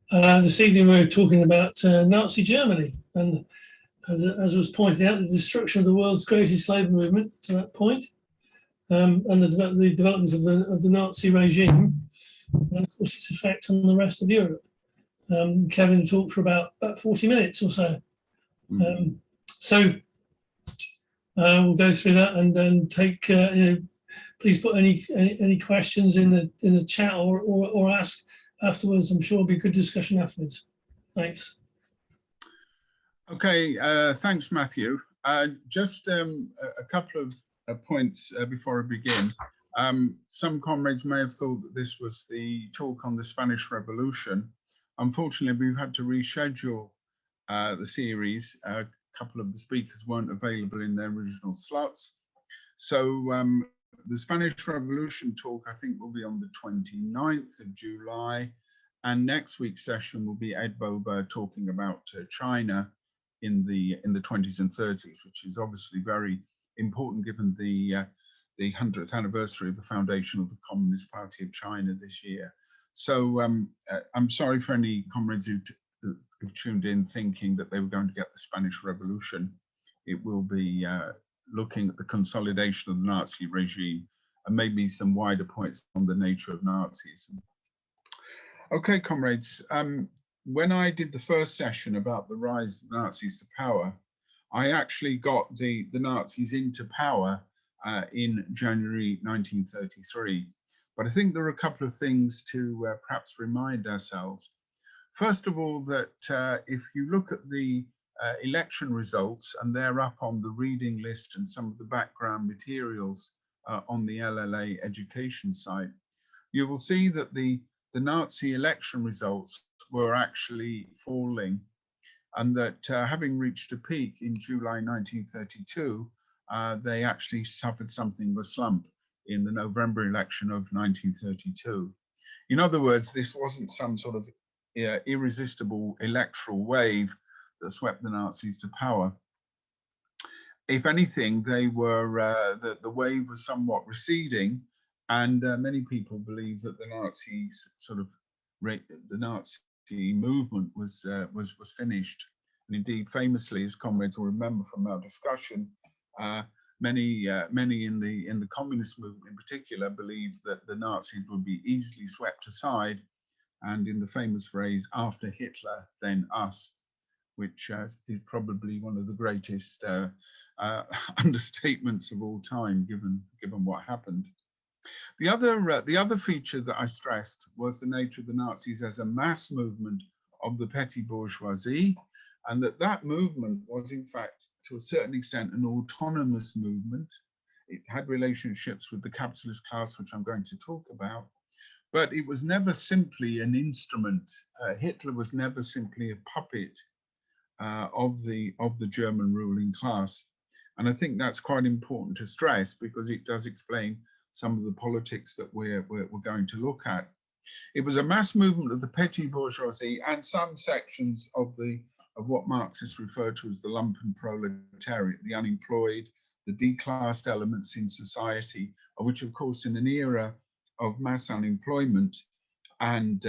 This evening we're talking about Nazi Germany, and as was pointed out, the destruction of the world's greatest labour movement to that point, and the development of the Nazi regime, and of course its effect on the rest of Europe. Kevin talked for about 40 minutes or so. So we'll go through that and then take, please put any questions in the chat or ask afterwards. I'm sure it'll be a good discussion afterwards. Thanks. Okay, thanks, Matthew. Just a couple of points before I begin. Some comrades may have thought that this was the talk on the Spanish Revolution. Unfortunately, we've had to reschedule the series. A couple of the speakers weren't available in their original slots. So the Spanish Revolution talk, I think, will be on the 29th of July. And next week's session will be Ed Bober talking about China in the 20s and 30s, which is obviously very important given the 100th anniversary of the foundation of the Communist Party of China this year. So I'm sorry for any comrades who've tuned in thinking that they were going to get the Spanish Revolution. It will be looking at the consolidation of the Nazi regime and maybe some wider points on the nature of Nazism. Okay, comrades, when I did the first session about the rise of the Nazis to power, I actually got the Nazis into power in January 1933. But I think there are a couple of things to perhaps remind ourselves. First of all, that if you look at the election results, and they're up on the reading list and some of the background materials on the LLA education site, you will see that the Nazi election results were actually falling, and that having reached a peak in July 1932, they actually suffered something of a slump in the November election of 1932. In other words, this wasn't some sort of irresistible electoral wave that swept the Nazis to power. If anything, they were the wave was somewhat receding, and many people believe that the Nazi movement was finished. And indeed, famously, as comrades will remember from our discussion, many in the communist movement in particular believed that the Nazis would be easily swept aside, and in the famous phrase, after Hitler, then us, which is probably one of the greatest understatements of all time, given what happened. The other feature that I stressed was the nature of the Nazis as a mass movement of the petty bourgeoisie, and that movement was in fact to a certain extent an autonomous movement. It had relationships with the capitalist class, which I'm going to talk about, but it was never simply an instrument. Hitler was never simply a puppet of the German ruling class. And I think that's quite important to stress, because it does explain some of the politics that we're going to look at. It was a mass movement of the petty bourgeoisie and some sections of what Marxists refer to as the lumpen proletariat, the unemployed, the declassed elements in society, of which, of course, in an era of mass unemployment and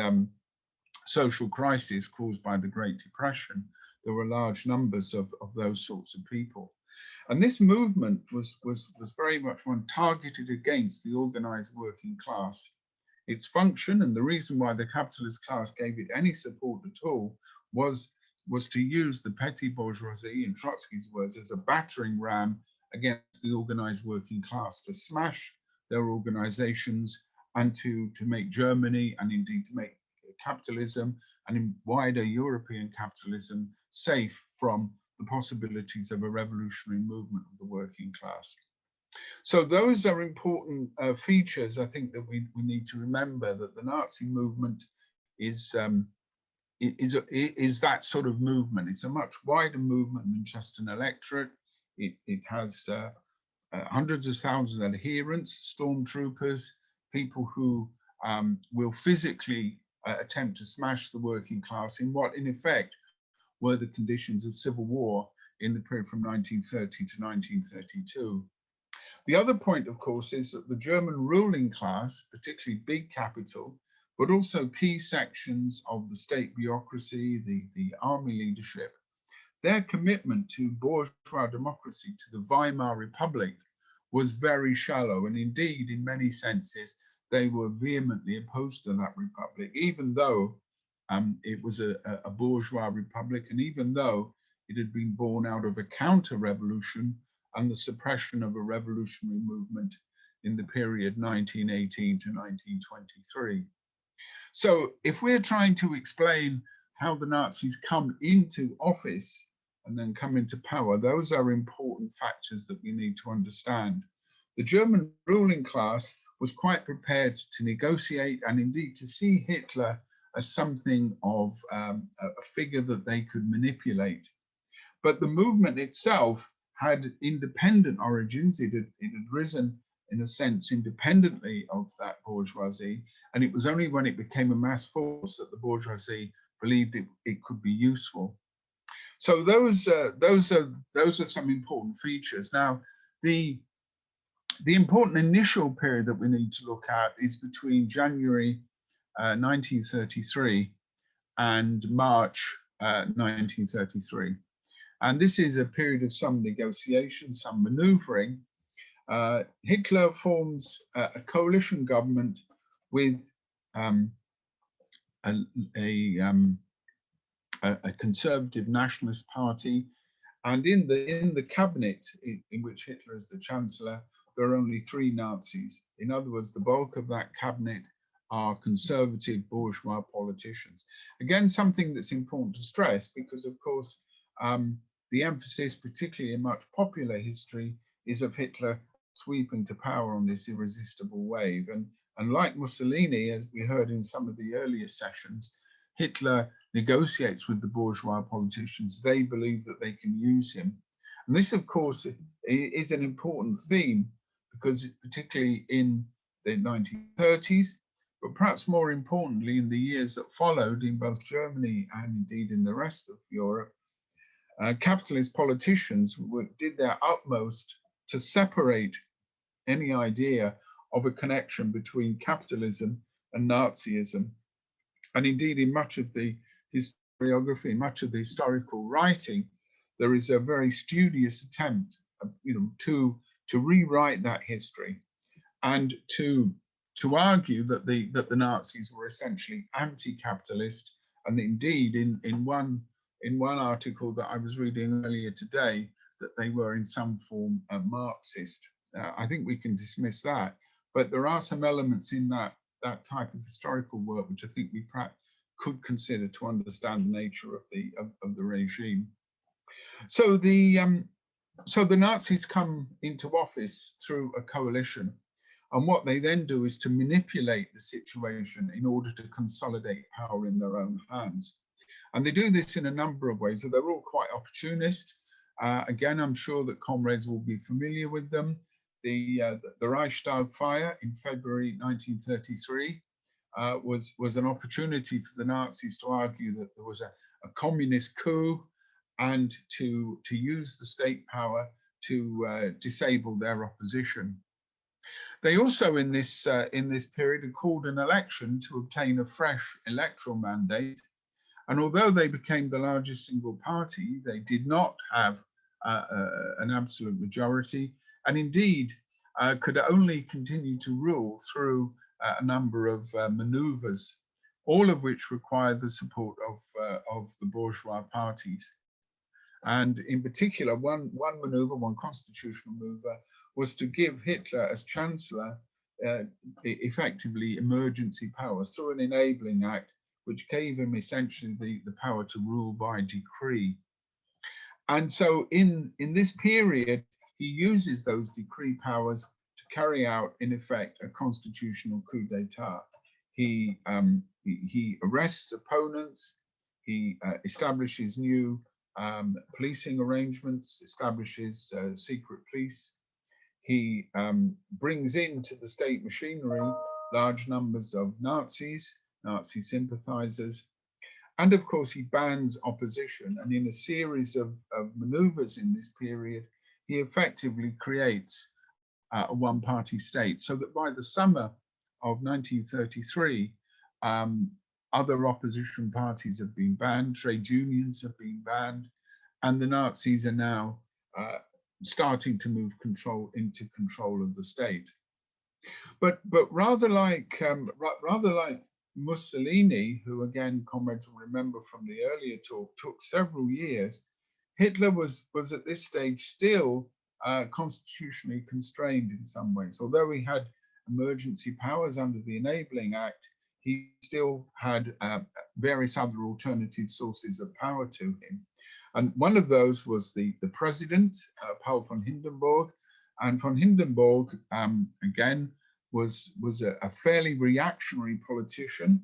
social crisis caused by the Great Depression, there were large numbers of those sorts of people. And this movement was very much one targeted against the organized working class. Its function, and the reason why the capitalist class gave it any support at all, was to use the petty bourgeoisie, in Trotsky's words, as a battering ram against the organized working class, to smash their organizations and to make Germany, and indeed to make capitalism and in wider European capitalism, safe from the possibilities of a revolutionary movement of the working class. So those are important features, I think, that we need to remember, that the Nazi movement is that sort of movement. It's a much wider movement than just an electorate. It has hundreds of thousands of adherents, stormtroopers, people who will physically attempt to smash the working class in what, in effect, were the conditions of civil war in the period from 1930 to 1932. The other point, of course, is that the German ruling class, particularly big capital, but also key sections of the state bureaucracy, the army leadership. Their commitment to bourgeois democracy, to the Weimar Republic, was very shallow. And indeed, in many senses, they were vehemently opposed to that republic, even though it was a bourgeois republic, and even though it had been born out of a counter-revolution and the suppression of a revolutionary movement in the period 1918 to 1923. So if we're trying to explain how the Nazis come into office and then come into power, those are important factors that we need to understand. The German ruling class was quite prepared to negotiate and indeed to see Hitler as something of a figure that they could manipulate. But the movement itself had independent origins. It had risen, in a sense, independently of that bourgeoisie. And it was only when it became a mass force that the bourgeoisie believed it could be useful. So those are some important features. Now, the important initial period that we need to look at is between January 1933 and March 1933. And this is a period of some negotiation, some maneuvering. Hitler forms a coalition government with a conservative nationalist party, and in the cabinet in which Hitler is the chancellor, there are only 3 Nazis. In other words, the bulk of that cabinet are conservative bourgeois politicians. Again, something that's important to stress, because of course the emphasis, particularly in much popular history, is of Hitler sweeping to power on this irresistible wave. And like Mussolini, as we heard in some of the earlier sessions, Hitler negotiates with the bourgeois politicians. They believe that they can use him. And this, of course, is an important theme, because particularly in the 1930s, but perhaps more importantly in the years that followed in both Germany and indeed in the rest of Europe, capitalist politicians did their utmost to separate any idea of a connection between capitalism and Nazism. And indeed, in much of the historiography, much of the historical writing, there is a very studious attempt, to rewrite that history and to argue that the Nazis were essentially anti-capitalist. And indeed, in one article that I was reading earlier today, that they were in some form Marxist. I think we can dismiss that, but there are some elements in that type of historical work which I think we perhaps could consider to understand the nature of the regime. So the Nazis come into office through a coalition, and what they then do is to manipulate the situation in order to consolidate power in their own hands. And they do this in a number of ways. So they're all quite opportunist. Again, I'm sure that comrades will be familiar with them. The Reichstag fire in February 1933 was an opportunity for the Nazis to argue that there was a communist coup and to use the state power to disable their opposition. They also, in this period, had called an election to obtain a fresh electoral mandate. And although they became the largest single party, they did not have an absolute majority, and indeed could only continue to rule through a number of maneuvers, all of which required the support of the bourgeois parties. And in particular, one maneuver, one constitutional maneuver, was to give Hitler as chancellor effectively emergency powers through an enabling act, which gave him essentially the power to rule by decree. And so in this period, he uses those decree powers to carry out, in effect, a constitutional coup d'etat. He arrests opponents, he establishes new policing arrangements, establishes secret police. He brings into the state machinery large numbers of Nazis, Nazi sympathizers, and of course he bans opposition. And in a series of maneuvers in this period, he effectively creates a one-party state, so that by the summer of 1933, Other opposition parties have been banned, trade unions have been banned, and the Nazis are now starting to move into control of the state. But rather like Mussolini, who again comrades will remember from the earlier talk, took several years, Hitler was at this stage still constitutionally constrained in some ways. Although he had emergency powers under the Enabling Act, he still had various other alternative sources of power to him. And one of those was the president, Paul von Hindenburg. And von Hindenburg, again, was a fairly reactionary politician,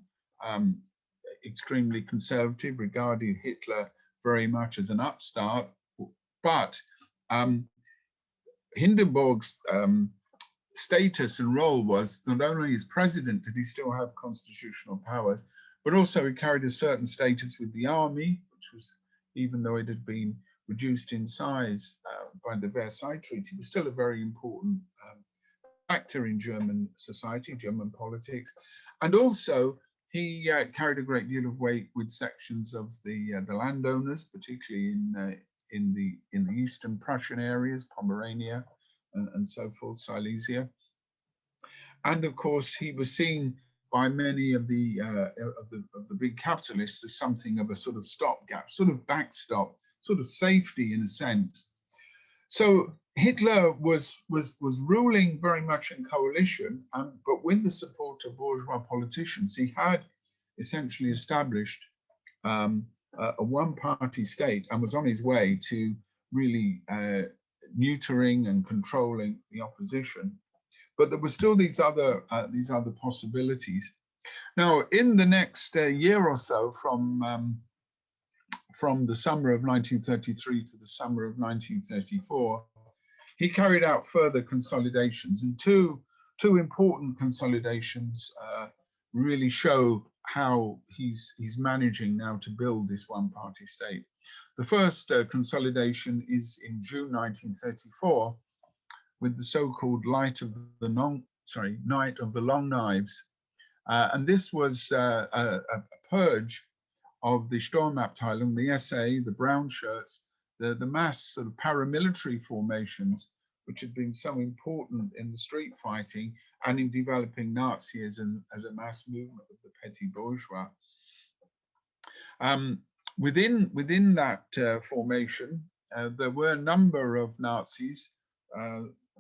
extremely conservative, regarded Hitler very much as an upstart. But Hindenburg's status and role was not only as president did he still have constitutional powers, but also he carried a certain status with the army, which was, even though it had been reduced in size by the Versailles Treaty, was still a very important factor in German society, German politics. And also he carried a great deal of weight with sections of the landowners, particularly in the eastern Prussian areas, Pomerania and so forth, Silesia. And of course, he was seen by many of the big capitalists as something of a sort of stopgap, sort of backstop, sort of safety in a sense. So Hitler was ruling very much in coalition, but with the support of bourgeois politicians. He had essentially established a one-party state and was on his way to really neutering and controlling the opposition. But there were still these other possibilities. Now, in the next year or so, from the summer of 1933 to the summer of 1934, he carried out further consolidations, and two important consolidations really show how he's managing now to build this one-party state. The first consolidation is in June 1934 with the so-called Night of the Long Knives, and this was a purge of the Sturmabteilung, the SA, the brown shirts, the mass sort of paramilitary formations, which had been so important in the street fighting and in developing Nazism as a mass movement of the petty bourgeois. Within that formation, there were a number of Nazis,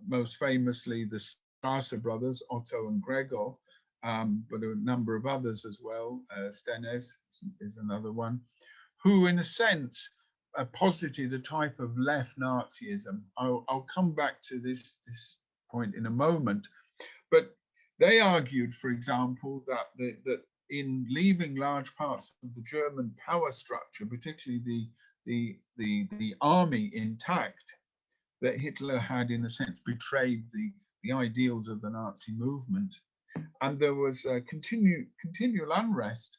most famously the Strasser brothers, Otto and Gregor, but there were a number of others as well. Stennes is another one, who in a sense posited a type of left Nazism. I'll come back to this point in a moment, but they argued, for example, that in leaving large parts of the German power structure, particularly the army intact, that Hitler had in a sense betrayed the ideals of the Nazi movement. And there was a continual unrest.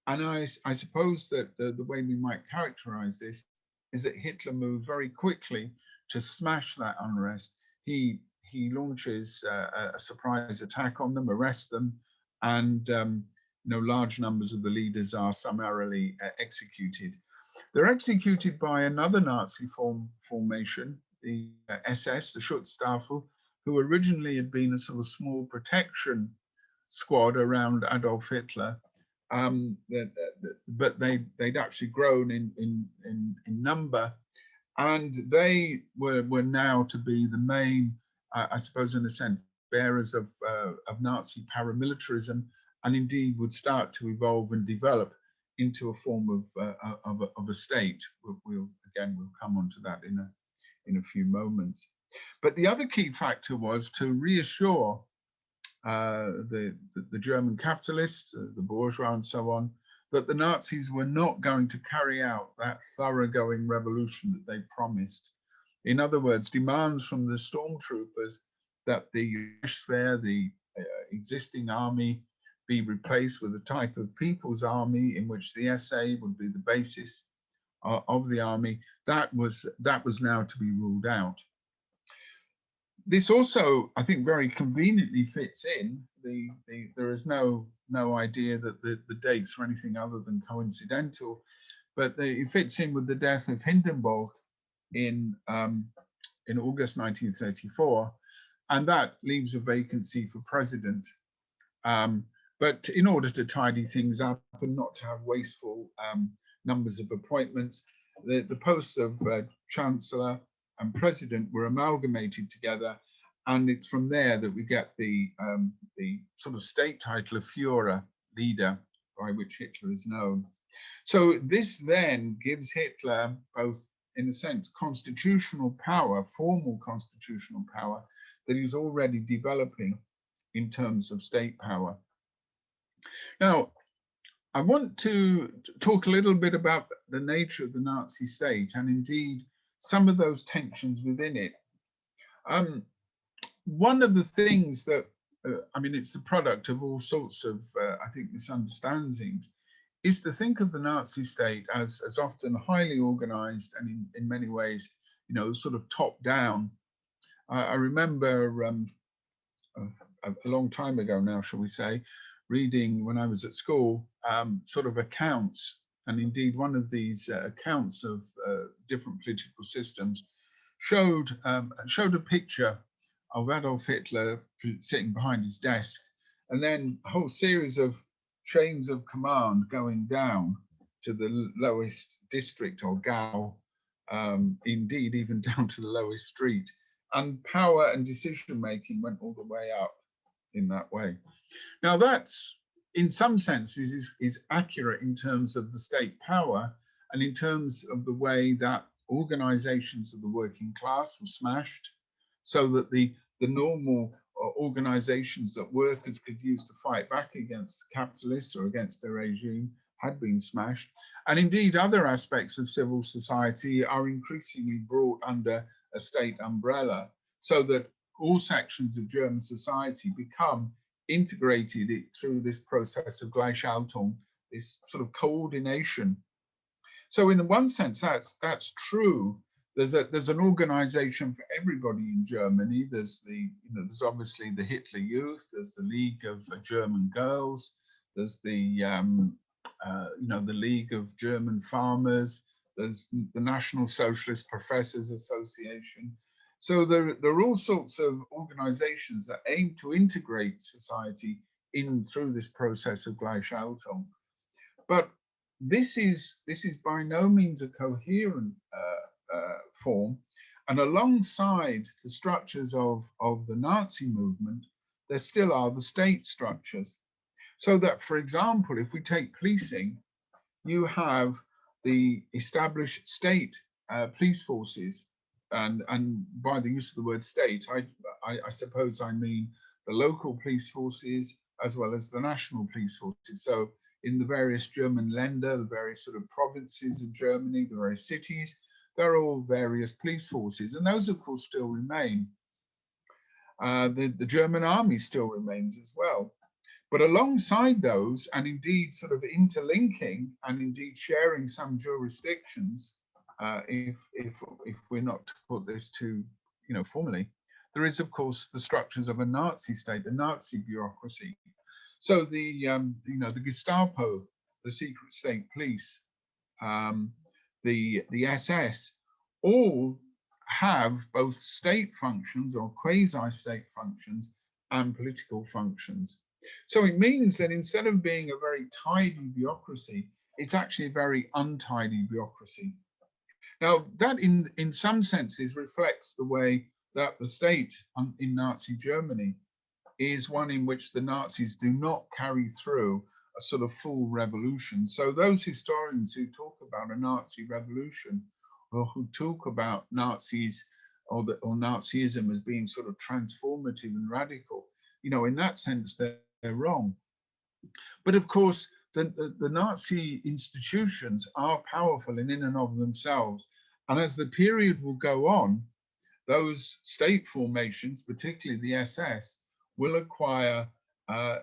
And I suppose that the way we might characterize this is that Hitler moved very quickly to smash that unrest. He launches a surprise attack on them, arrests them, and large numbers of the leaders are summarily executed. They're executed by another Nazi formation, the SS, the Schutzstaffel, who originally had been a sort of small protection squad around Adolf Hitler, but they'd actually grown in number, and they were now to be the main, I suppose, in a sense, bearers of Nazi paramilitarism, and indeed would start to evolve and develop into a form of a state. We'll come on to that in a few moments. But the other key factor was to reassure the German capitalists, the bourgeois and so on, that the Nazis were not going to carry out that thoroughgoing revolution that they promised. In other words, demands from the stormtroopers that the Reichswehr, the existing army, be replaced with a type of people's army in which the SA would be the basis of the army, that was now to be ruled out. This also, I think, very conveniently fits in there is no idea that the dates are anything other than coincidental, but it fits in with the death of Hindenburg in August 1934, and that leaves a vacancy for president. But in order to tidy things up and not to have wasteful numbers of appointments, the posts of Chancellor and President were amalgamated together, and it's from there that we get the sort of state title of Führer, leader, by which Hitler is known. So this then gives Hitler both, in a sense, constitutional power, formal constitutional power, that he's already developing in terms of state power. Now, I want to talk a little bit about the nature of the Nazi state and indeed some of those tensions within it. One of the things that, I mean, it's the product of all sorts of, I think, misunderstandings, is to think of the Nazi state as often highly organized and in many ways, you know, sort of top down. I remember a long time ago now, shall we say, reading when I was at school, sort of accounts, and indeed one of these accounts of different political systems showed a picture of Adolf Hitler sitting behind his desk, and then a whole series of chains of command going down to the lowest district or Gau, indeed even down to the lowest street, and power and decision making went all the way up in that way. Now that's, in some senses, is accurate in terms of the state power and in terms of the way that organizations of the working class were smashed, so that the normal organizations that workers could use to fight back against capitalists or against their regime had been smashed. And indeed, other aspects of civil society are increasingly brought under a state umbrella, so that all sections of German society become integrated through this process of Gleichschaltung, this sort of coordination. So in one sense, that's true. There's an organization for everybody in Germany. There's there's obviously the Hitler Youth. There's the League of German Girls. There's the the League of German Farmers. There's the National Socialist Professors Association. So there are all sorts of organizations that aim to integrate society in through this process of Gleichschaltung. But this is by no means a coherent form. And alongside the structures of the Nazi movement, there still are the state structures. So that, for example, if we take policing, you have the established state police forces. And by the use of the word state, I suppose I mean the local police forces as well as the national police forces. So in the various German Länder, the various sort of provinces of Germany, the various cities, there are all various police forces, and those of course still remain. The German army still remains as well. But alongside those, and indeed sort of interlinking and indeed sharing some jurisdictions, if we're not to put this too, formally, there is of course the structures of a Nazi state, a Nazi bureaucracy. So the Gestapo, the secret state police, the SS, all have both state functions or quasi-state functions and political functions. So it means that instead of being a very tidy bureaucracy, it's actually a very untidy bureaucracy. Now, that in some senses reflects the way that the state in Nazi Germany is one in which the Nazis do not carry through a sort of full revolution. So those historians who talk about a Nazi revolution, or who talk about Nazis or Nazism as being sort of transformative and radical, in that sense, they're wrong. But of course, the Nazi institutions are powerful in and of themselves. And as the period will go on, those state formations, particularly the SS, will acquire a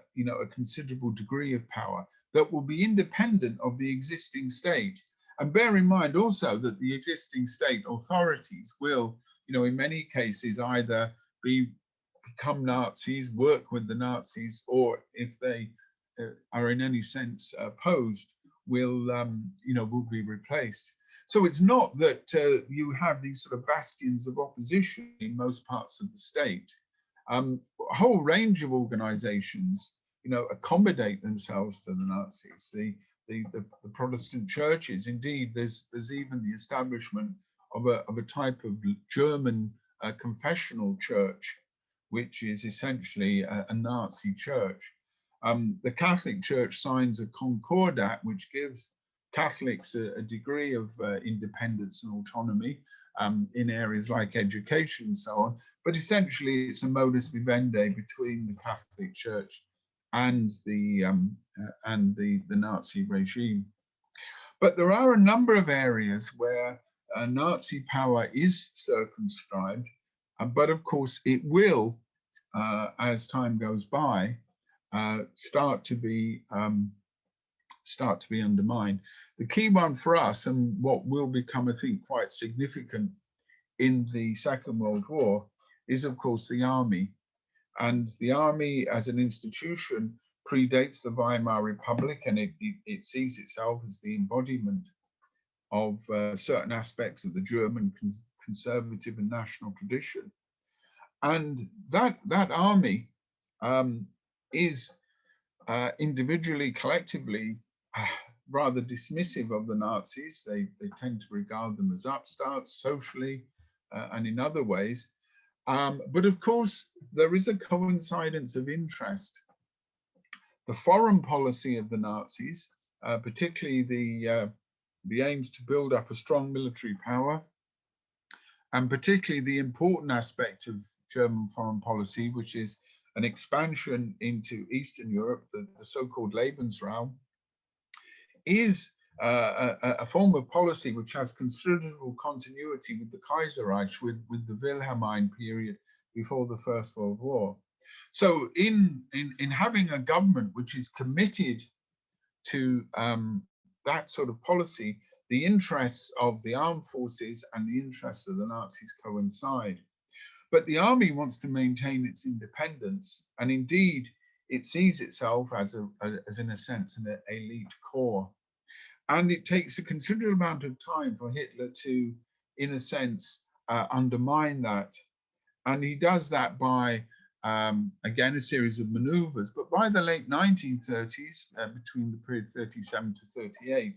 considerable degree of power that will be independent of the existing state. And bear in mind also that the existing state authorities will, in many cases, either be become Nazis, work with the Nazis, or if they are in any sense opposed, will will be replaced. So it's not that you have these sort of bastions of opposition in most parts of the state. A whole range of organizations, accommodate themselves to the Nazis. The Protestant churches, indeed, there's even the establishment of a type of German confessional church, which is essentially a Nazi church. The Catholic Church signs a Concordat, which gives Catholics a degree of independence and autonomy in areas like education and so on. But essentially, it's a modus vivendi between the Catholic Church and the Nazi regime. But there are a number of areas where Nazi power is circumscribed, but of course it will, as time goes by, start to be undermined. The key one for us, and what will become, I think, quite significant in the Second World War, is of course the army. And the army as an institution predates the Weimar Republic, and it sees itself as the embodiment of certain aspects of the German conservative and national tradition. And that army is individually, collectively, rather dismissive of the Nazis. They tend to regard them as upstarts socially and in other ways. But of course, there is a coincidence of interest. The foreign policy of the Nazis, particularly the aims to build up a strong military power, and particularly the important aspect of German foreign policy, which is an expansion into Eastern Europe, the so-called Lebensraum, is a form of policy which has considerable continuity with the Kaiserreich, with the Wilhelmine period before the First World War. So in having a government which is committed to that sort of policy, the interests of the armed forces and the interests of the Nazis coincide. But the army wants to maintain its independence, and indeed it sees itself as in a sense an elite corps. And it takes a considerable amount of time for Hitler to, in a sense, undermine that. And he does that by, again, a series of maneuvers. But by the late 1930s, between the period 37 to 38,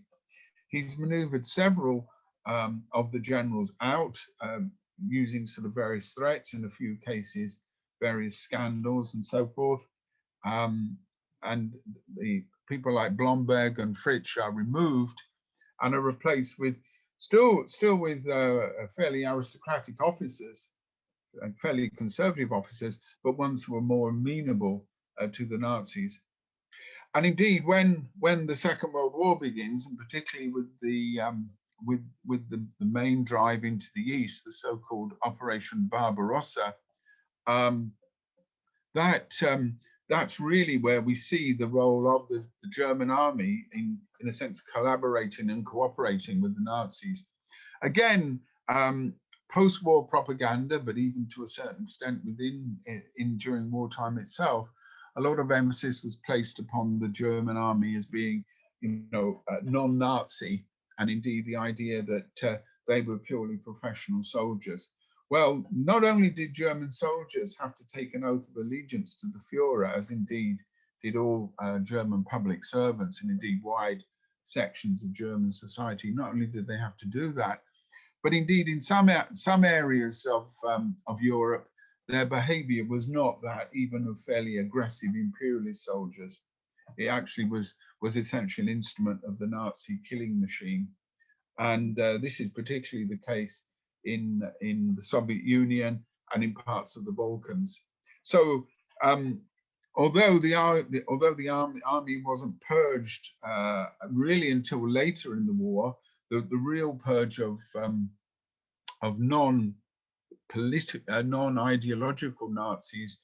he's maneuvered several of the generals out, using sort of various threats, in a few cases, various scandals and so forth. And the people like Blomberg and Fritsch are removed and are replaced with still with fairly aristocratic officers and fairly conservative officers, but ones who were more amenable to the Nazis. And indeed, when the Second World War begins, and particularly with the main drive into the east, the so-called Operation Barbarossa, that's really where we see the role of the German army in a sense collaborating and cooperating with the Nazis. Again, post-war propaganda, but even to a certain extent during wartime itself, a lot of emphasis was placed upon the German army as being, non-Nazi, and indeed the idea that they were purely professional soldiers. Well, not only did German soldiers have to take an oath of allegiance to the Führer, as indeed did all German public servants and indeed wide sections of German society, not only did they have to do that, but indeed in some areas of Europe, their behavior was not that even of fairly aggressive imperialist soldiers. It actually was essentially an instrument of the Nazi killing machine. And this is particularly the case in the Soviet Union and in parts of the Balkans. So although the army wasn't purged really until later in the war, the real purge of non-ideological Nazis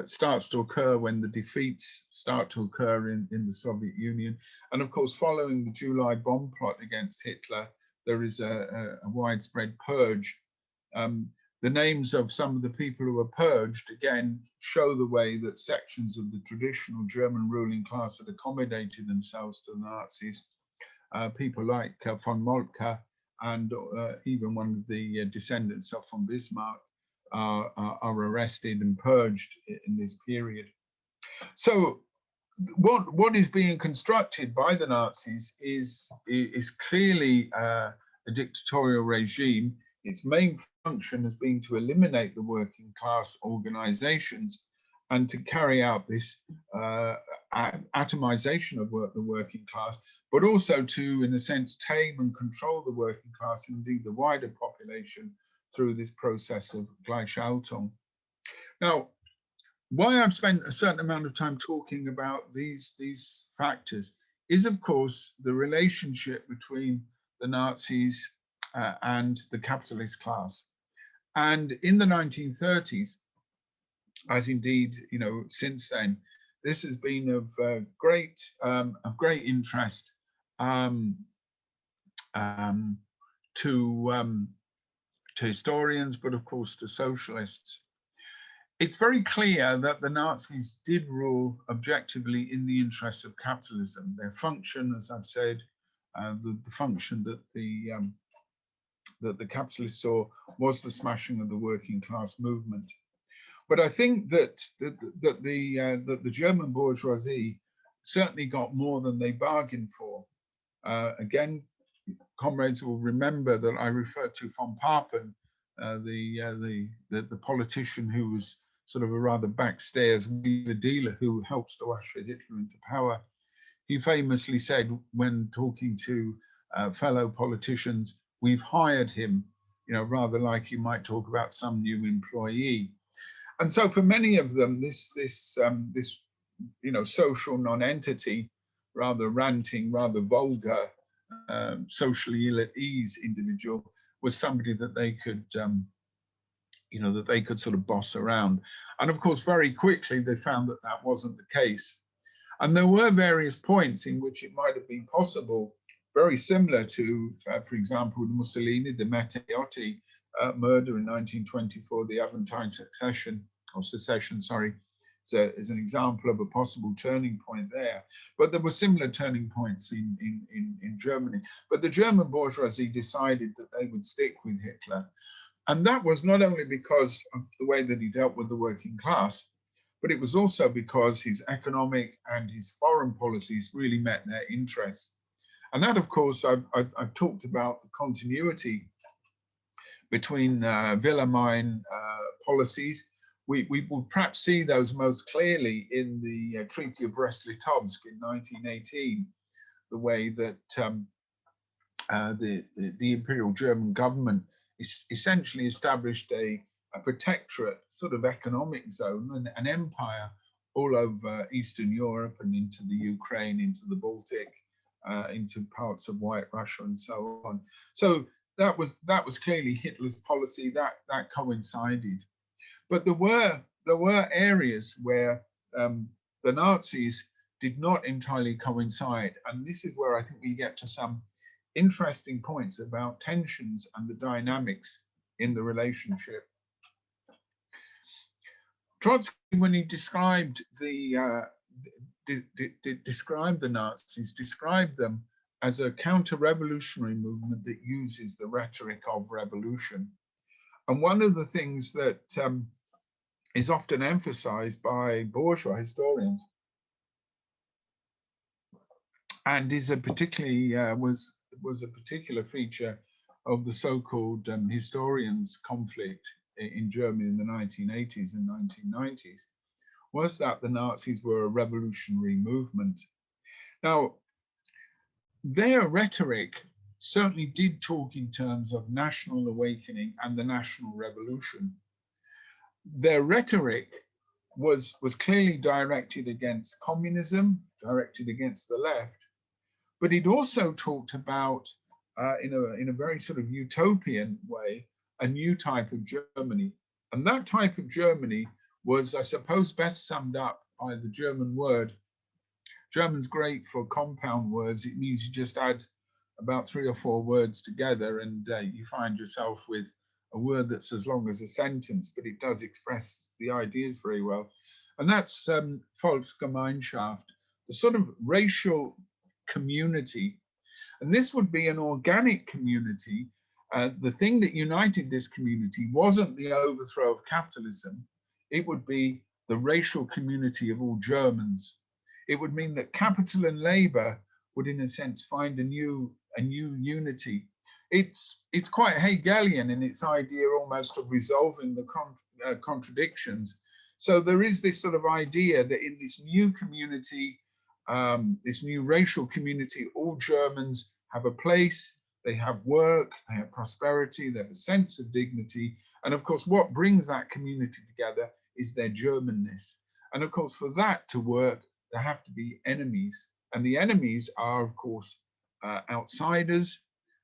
starts to occur when the defeats start to occur in the Soviet Union. And of course, following the July bomb plot against Hitler, there is a widespread purge. the names of some of the people who were purged, again, show the way that sections of the traditional German ruling class had accommodated themselves to the Nazis. People like von Moltke and even one of the descendants of von Bismarck are arrested and purged in this period. So what is being constructed by the Nazis is clearly a dictatorial regime. Its main function has been to eliminate the working class organizations and to carry out this atomization of the working class, but also to, in a sense, tame and control the working class, indeed the wider population, through this process of Gleichschaltung. Now, why I've spent a certain amount of time talking about these factors is, of course, the relationship between the Nazis and the capitalist class. And in the 1930s, as indeed, since then, this has been of great interest to historians, but of course to socialists. It's very clear that the Nazis did rule objectively in the interests of capitalism. Their function, as I've said, the function that the capitalists saw was the smashing of the working class movement. But I think that the German bourgeoisie certainly got more than they bargained for. Again, comrades will remember that I referred to von Papen, the politician who was sort of a rather backstairs dealer who helps to usher Hitler into power. He famously said, when talking to fellow politicians, "We've hired him," rather like you might talk about some new employee. And so for many of them, this social non-entity, rather ranting, rather vulgar, socially ill at ease individual was somebody that they could that they could sort of boss around. And of course, very quickly, they found that that wasn't the case. And there were various points in which it might have been possible, very similar to, for example, Mussolini, the Matteotti murder in 1924, the Aventine secession, is an example of a possible turning point there. But there were similar turning points in Germany. But the German bourgeoisie decided that they would stick with Hitler. And that was not only because of the way that he dealt with the working class, but it was also because his economic and his foreign policies really met their interests. And that, of course, I've talked about the continuity between Wilhelmine policies. We will perhaps see those most clearly in the Treaty of Brest-Litovsk in 1918, the way that the Imperial German government essentially established a protectorate sort of economic zone, an empire all over Eastern Europe and into the Ukraine, into the Baltic, into parts of White Russia and so on. So that was clearly Hitler's policy, that coincided. But there were areas where the Nazis did not entirely coincide. And this is where I think we get to some interesting points about tensions and the dynamics in the relationship. Trotsky, when he described the Nazis, described them as a counter-revolutionary movement that uses the rhetoric of revolution. And one of the things that is often emphasized by bourgeois historians, and is a particularly was a particular feature of the so-called historians' conflict in Germany in the 1980s and 1990s, was that the Nazis were a revolutionary movement. Now, their rhetoric certainly did talk in terms of national awakening and the national revolution. Their rhetoric was clearly directed against communism, directed against the left, but it also talked about, in a very sort of utopian way, a new type of Germany. And that type of Germany was, I suppose, best summed up by the German word. German's great for compound words. It means you just add about 3 or 4 words together and you find yourself with a word that's as long as a sentence, but it does express the ideas very well. And that's Volksgemeinschaft, the sort of racial community. And this would be an organic community. The thing that united this community wasn't the overthrow of capitalism. It would be the racial community of all Germans. It would mean that capital and labor would, in a sense, find a new unity. It's quite Hegelian in its idea almost of resolving the contradictions. So there is this sort of idea that in this new community, this new racial community, all Germans have a place, they have work, they have prosperity, they have a sense of dignity. And of course, what brings that community together is their Germanness. And of course, for that to work, there have to be enemies. And the enemies are, of course, outsiders.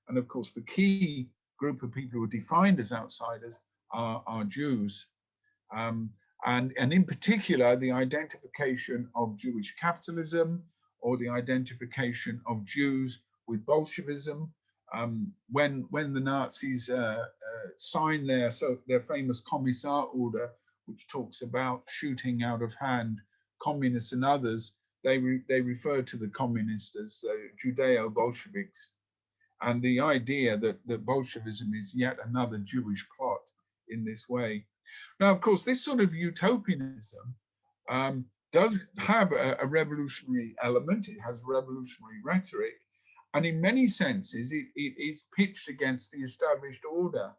And of course, the key group of people who are defined as outsiders are Jews. And in particular, the identification of Jewish capitalism or the identification of Jews with Bolshevism. When the Nazis signed their famous Commissar order, which talks about shooting out of hand communists and others, they refer to the communists as Judeo-Bolsheviks. And the idea that Bolshevism is yet another Jewish plot in this way. Now, of course, this sort of utopianism does have a revolutionary element. It has revolutionary rhetoric. And in many senses, it is pitched against the established order.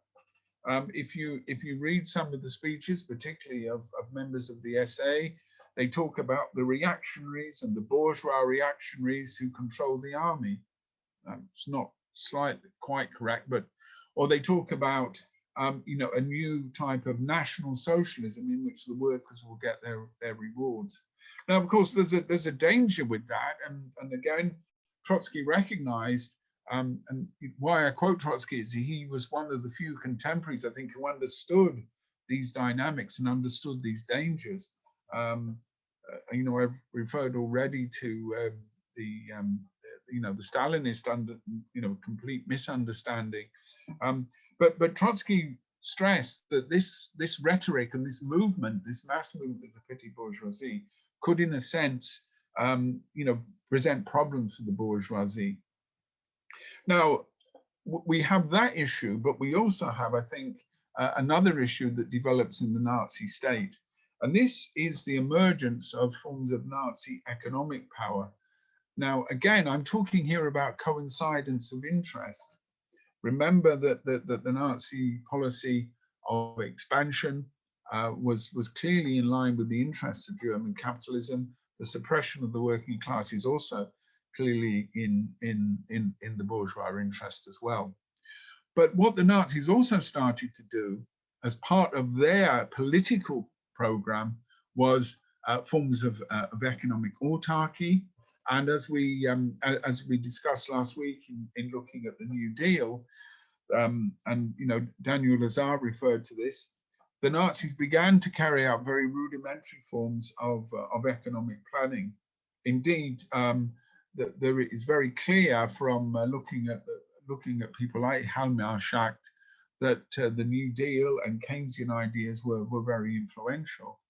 If you read some of the speeches, particularly of members of the SA, they talk about the reactionaries and the bourgeois reactionaries who control the army. It's not slightly quite correct, but, or they talk about a new type of national socialism in which the workers will get their rewards. Now, of course, there's a danger with that, and again, Trotsky recognized, and why I quote Trotsky is he was one of the few contemporaries, I think, who understood these dynamics and understood these dangers. I've referred already to the Stalinist complete misunderstanding. But Trotsky stressed that this rhetoric and this movement, this mass movement of the petty bourgeoisie, could, in a sense, present problems for the bourgeoisie. Now, we have that issue, but we also have, I think, another issue that develops in the Nazi state. And this is the emergence of forms of Nazi economic power. Now, again, I'm talking here about coincidence of interest. Remember that the Nazi policy of expansion was clearly in line with the interests of German capitalism. The suppression of the working class is also clearly in the bourgeois interest as well. But what the Nazis also started to do as part of their political program was forms of economic autarky. And as we discussed last week in looking at the New Deal, and Daniel Lazare referred to this, the Nazis began to carry out very rudimentary forms of economic planning. Indeed, there is very clear from looking at people like Hjalmar Schacht that the New Deal and Keynesian ideas were very influential.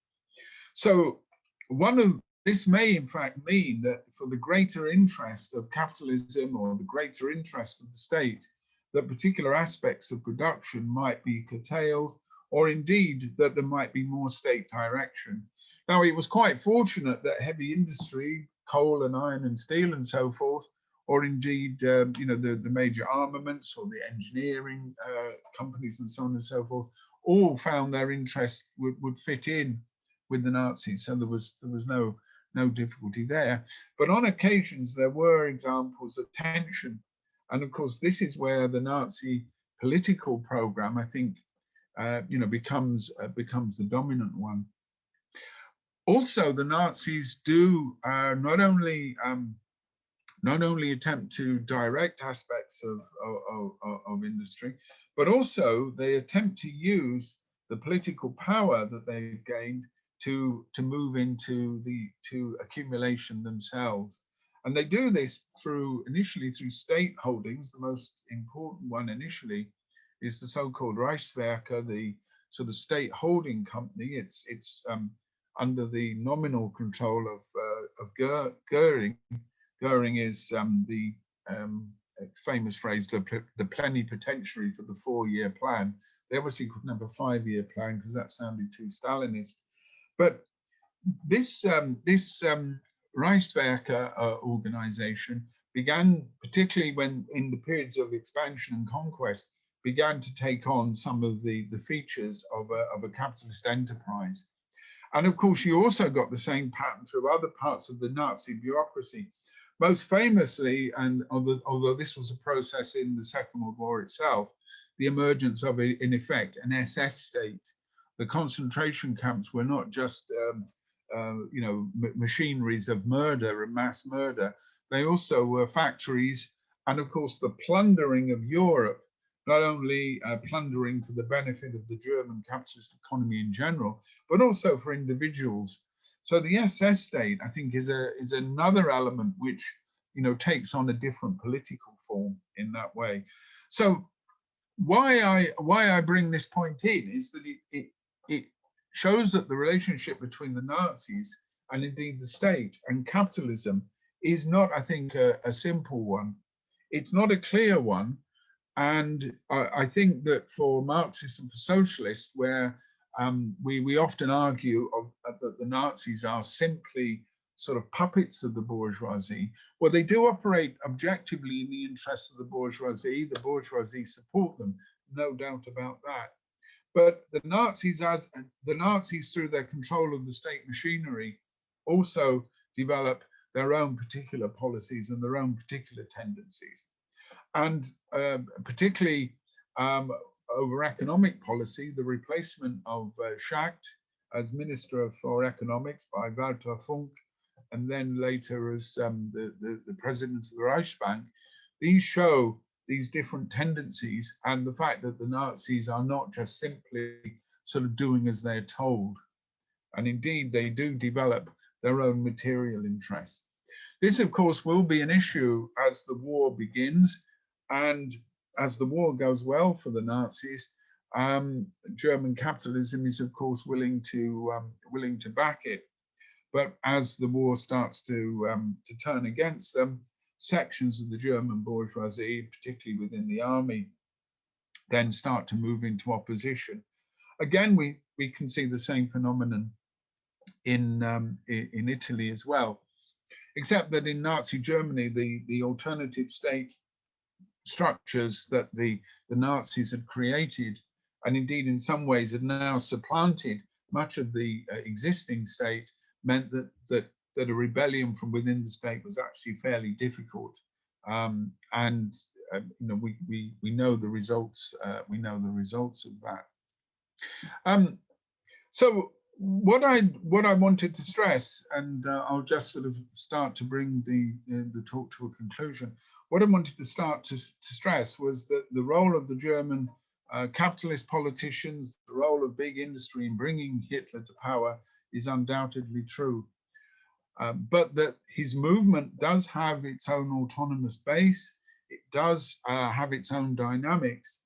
So this may in fact mean that for the greater interest of capitalism or the greater interest of the state, that particular aspects of production might be curtailed, or indeed that there might be more state direction. Now, it was quite fortunate that heavy industry, coal and iron and steel and so forth, or indeed the major armaments or the engineering companies and so on and so forth, all found their interest would fit in with the Nazis. So there was no difficulty there. But on occasions, there were examples of tension. And of course, this is where the Nazi political program, I think, becomes the dominant one. Also, the Nazis do not only attempt to direct aspects of industry, but also they attempt to use the political power that they've gained to move into accumulation themselves. And they do this initially through state holdings. The most important one initially is the so-called Reichswerke, the sort of state holding company. It's under the nominal control of Goering. Goering is the famous phrase, the plenipotentiary for the 4-year plan. They obviously couldn't have a 5-year plan because that sounded too Stalinist. But this Reichswerke organization began, particularly when in the periods of expansion and conquest, began to take on some of the features of a capitalist enterprise. And of course, you also got the same pattern through other parts of the Nazi bureaucracy. Most famously, and although this was a process in the Second World War itself, the emergence of, in effect, an SS state. The concentration camps were not just machineries of murder and mass murder. They also were factories, and of course the plundering of Europe, not only plundering to the benefit of the German capitalist economy in general, but also for individuals. So the SS state, I think, is another element which takes on a different political form in that way. So why I bring this point in is that it shows that the relationship between the Nazis and indeed the state and capitalism is not, I think, a simple one. It's not a clear one. And I think that for Marxists and for socialists, where we often argue that the Nazis are simply sort of puppets of the bourgeoisie, well, they do operate objectively in the interests of the bourgeoisie support them, no doubt about that. But the Nazis through their control of the state machinery also develop their own particular policies and their own particular tendencies. And particularly over economic policy, the replacement of Schacht as Minister for Economics by Walter Funk, and then later as the president of the Reichsbank, these show these different tendencies and the fact that the Nazis are not just simply sort of doing as they're told. And indeed, they do develop their own material interests. This, of course, will be an issue as the war begins. And as the war goes well for the Nazis, German capitalism is, of course, willing to back it. But as the war starts to turn against them, sections of the German bourgeoisie, particularly within the army, then start to move into opposition. Again, we can see the same phenomenon in Italy as well, except that in Nazi Germany, the alternative state structures that the Nazis had created, and indeed in some ways had now supplanted much of the existing state, meant that a rebellion from within the state was actually fairly difficult. And we know the results. We know the results of that. So what I wanted to stress, and I'll just sort of start to bring the talk to a conclusion. What I wanted to start to stress was that the role of the German capitalist politicians, the role of big industry in bringing Hitler to power is undoubtedly true. But that his movement does have its own autonomous base, it does have its own dynamics,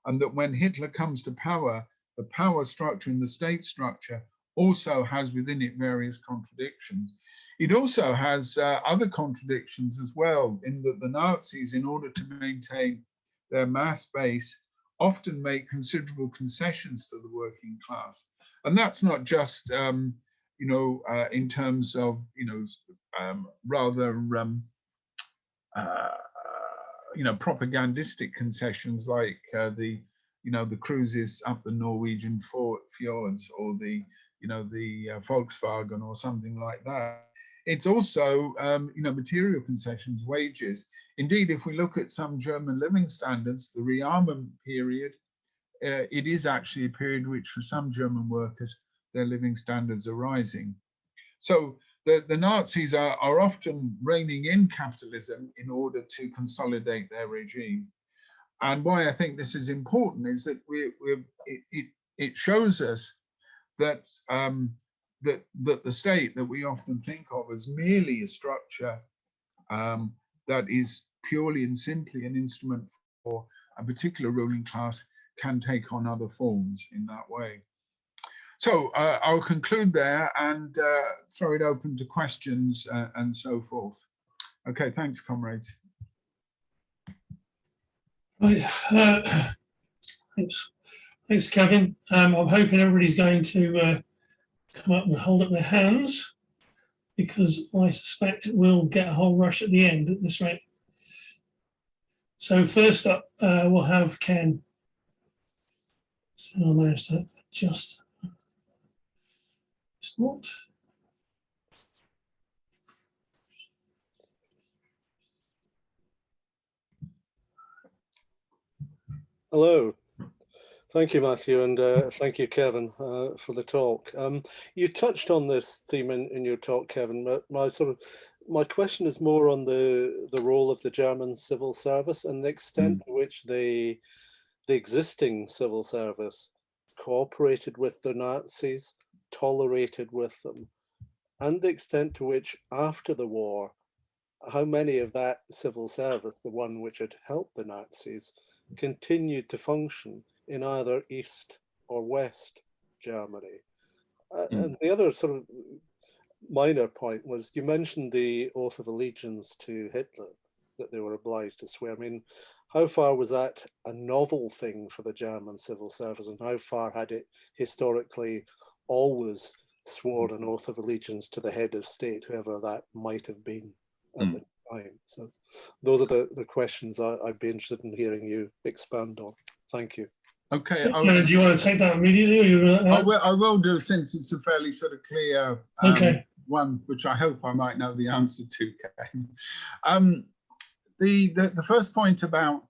and that when Hitler comes to power, the power structure and the state structure also has within it various contradictions. It also has other contradictions as well, in that the Nazis, in order to maintain their mass base, often make considerable concessions to the working class. And that's not just, in terms of, rather, propagandistic concessions like the cruises up the Norwegian fjords, or the Volkswagen or something like that. It's also, material concessions, wages. Indeed, if we look at some German living standards, the rearmament period, it is actually a period which for some German workers, their living standards are rising. So the Nazis are often reining in capitalism in order to consolidate their regime. And why I think this is important is that it shows us that that the state that we often think of as merely a structure that is purely and simply an instrument for a particular ruling class can take on other forms in that way. So I'll conclude there and throw it open to questions and so forth. Okay, thanks, comrades. Right. Thanks, Kevin. I'm hoping everybody's going to come up and hold up their hands, because I suspect we'll get a whole rush at the end at this rate. So first up, we'll have Ken. So I'll manage to adjust. It's not. Hello. Thank you, Matthew, and thank you, Kevin, for the talk. You touched on this theme in your talk, Kevin, but my question is more on the role of the German civil service and the extent to which the existing civil service cooperated with the Nazis, tolerated with them, and the extent to which after the war, how many of that civil service, the one which had helped the Nazis, continued to function in either East or West Germany. And the other sort of minor point was, you mentioned the oath of allegiance to Hitler that they were obliged to swear. I mean, how far was that a novel thing for the German civil service, and how far had it historically always sworn an oath of allegiance to the head of state, whoever that might have been at the time? So those are the questions I'd be interested in hearing you expand on. Thank you. Okay. Do you want to take that immediately? Or I will do, since it's a fairly sort of clear one, which I hope I might know the answer to, Ken. The first point about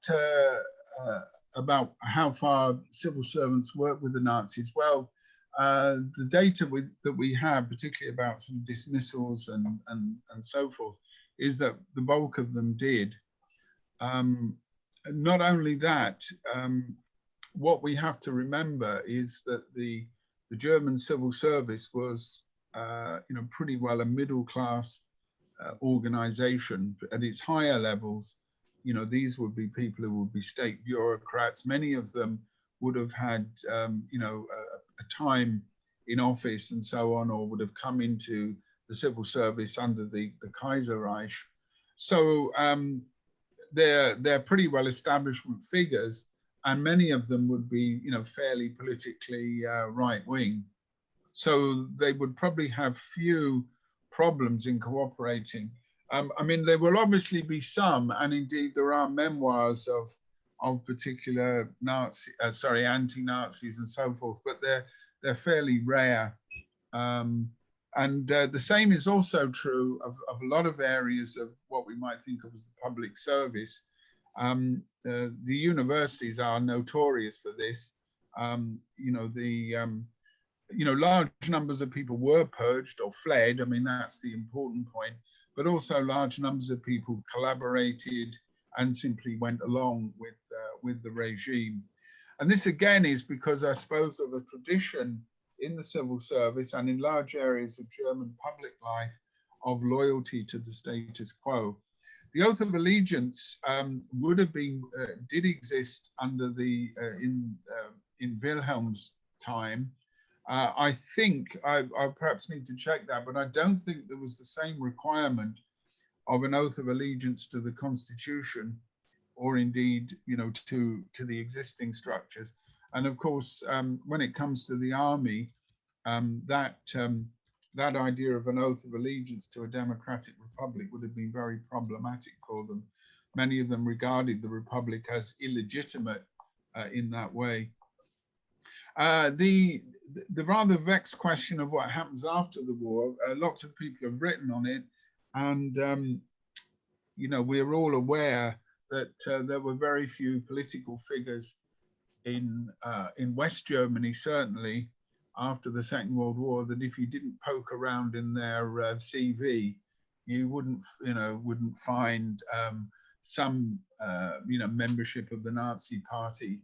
how far civil servants work with the Nazis, well, the data that we have, particularly about some dismissals and so forth, is that the bulk of them did. Not only that, what we have to remember is that the German civil service was, pretty well a middle class organization. At its higher levels, these would be people who would be state bureaucrats. Many of them would have had, a time in office and so on, or would have come into the civil service under the Kaiserreich. So they're pretty well established figures, and many of them would be, fairly politically right wing. So they would probably have few problems in cooperating. I mean, there will obviously be some, and indeed there are memoirs of particular anti-Nazis and so forth, but they're fairly rare. And the same is also true of a lot of areas of what we might think of as the public service. The universities are notorious for this. Large numbers of people were purged or fled. I mean, that's the important point. But also large numbers of people collaborated and simply went along with the regime. And this again is because, I suppose, of a tradition in the civil service and in large areas of German public life of loyalty to the status quo. The oath of allegiance would have been, did exist under in Wilhelm's time. I think, I perhaps need to check that, but I don't think there was the same requirement of an oath of allegiance to the Constitution, or indeed, to the existing structures. And of course, when it comes to the army, that idea of an oath of allegiance to a democratic republic would have been very problematic for them. Many of them regarded the republic as illegitimate in that way. The rather vexed question of what happens after the war, lots of people have written on it, and we're all aware that there were very few political figures in West Germany, certainly after the Second World War, that if you didn't poke around in their CV, you wouldn't find some membership of the Nazi Party,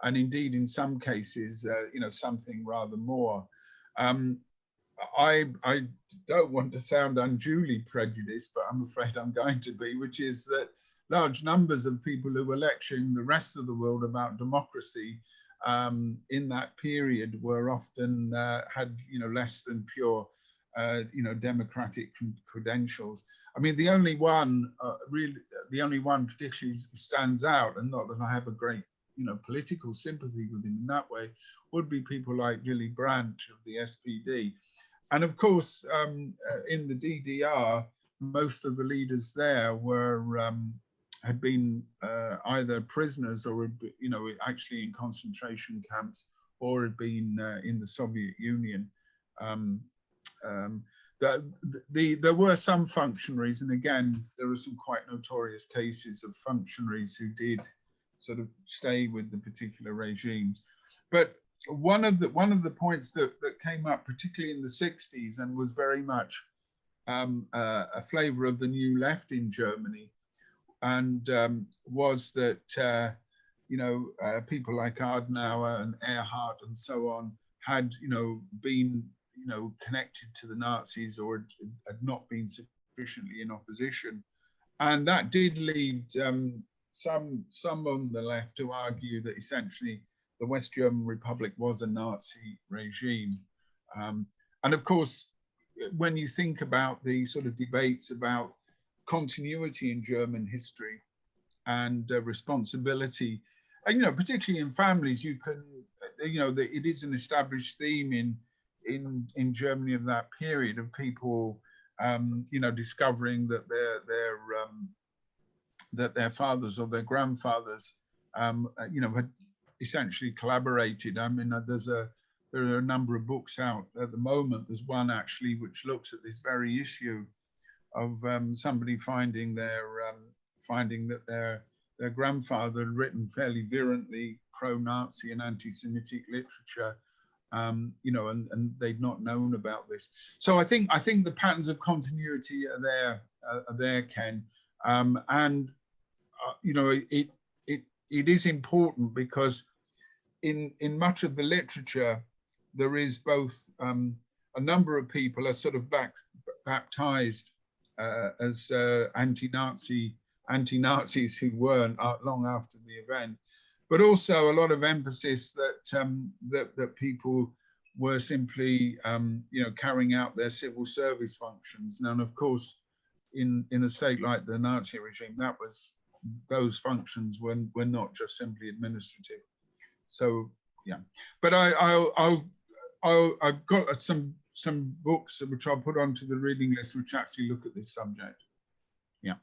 and indeed in some cases something rather more. I don't want to sound unduly prejudiced, but I'm afraid I'm going to be, which is that large numbers of people who were lecturing the rest of the world about democracy in that period were often had less than pure democratic credentials. I mean, the only one particularly stands out, and not that I have a great political sympathy with him in that way, would be people like Willy Brandt of the SPD. And of course, in the DDR, most of the leaders there were had been either prisoners or actually in concentration camps, or had been in the Soviet Union. There were some functionaries, and again, there are some quite notorious cases of functionaries who did sort of stay with the particular regimes. But one of the points that came up, particularly in the 60s, and was very much a flavor of the new left in Germany, and was that people like Adenauer and Erhard and so on had been connected to the Nazis, or had not been sufficiently in opposition, and that did lead some on the left to argue that essentially the West German Republic was a Nazi regime. And of course, when you think about the sort of debates about continuity in German history and responsibility, and particularly in families, you can it is an established theme in Germany of that period, of people discovering that their fathers or their grandfathers had essentially collaborated. I mean, there are a number of books out at the moment. There's one actually which looks at this very issue of somebody finding that their grandfather had written fairly virulently pro-Nazi and anti-Semitic literature, and they'd not known about this. So I think the patterns of continuity are there, Ken, and it is important because in much of the literature there is both a number of people are sort of baptized as anti-Nazis who weren't long after the event, but also a lot of emphasis that people were simply carrying out their civil service functions. Now, and of course, in a state like the Nazi regime, those functions were not just simply administrative. So yeah, but I've got some books which I'll put onto the reading list which actually look at this subject. Yeah.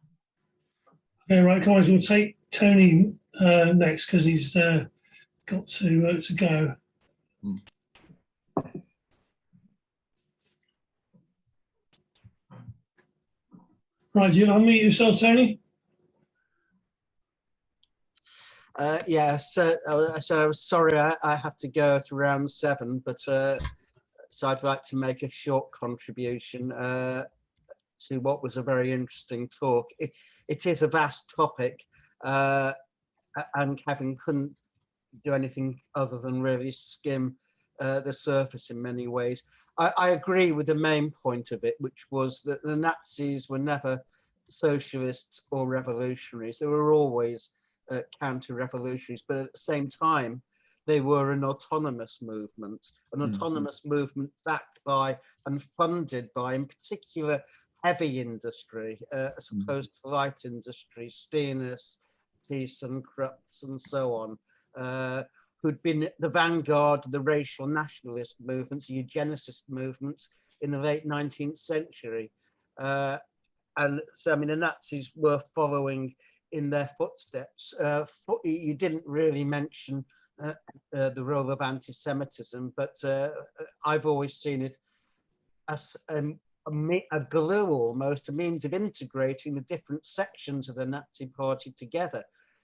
Okay, right, guys, we'll take Tony next because he's got to go. Right, do you unmute yourself, Tony? Yeah, so I was sorry I have to go to round 7, but so I'd like to make a short contribution to what was a very interesting talk. It is a vast topic, and Kevin couldn't do anything other than really skim the surface in many ways. I agree with the main point of it, which was that the Nazis were never socialists or revolutionaries. They were always counter-revolutionaries, but at the same time, they were an autonomous movement, autonomous movement backed by and funded by, in particular, heavy industry, as opposed to light industry, Steenis, Thyssen, Krups, and so on, who'd been the vanguard of the racial nationalist movements, eugenicist movements in the late 19th century. And so, I mean, the Nazis were following in their footsteps. You didn't really mention the role of anti-Semitism, but I've always seen it as a glue, almost a means of integrating the different sections of the Nazi party together.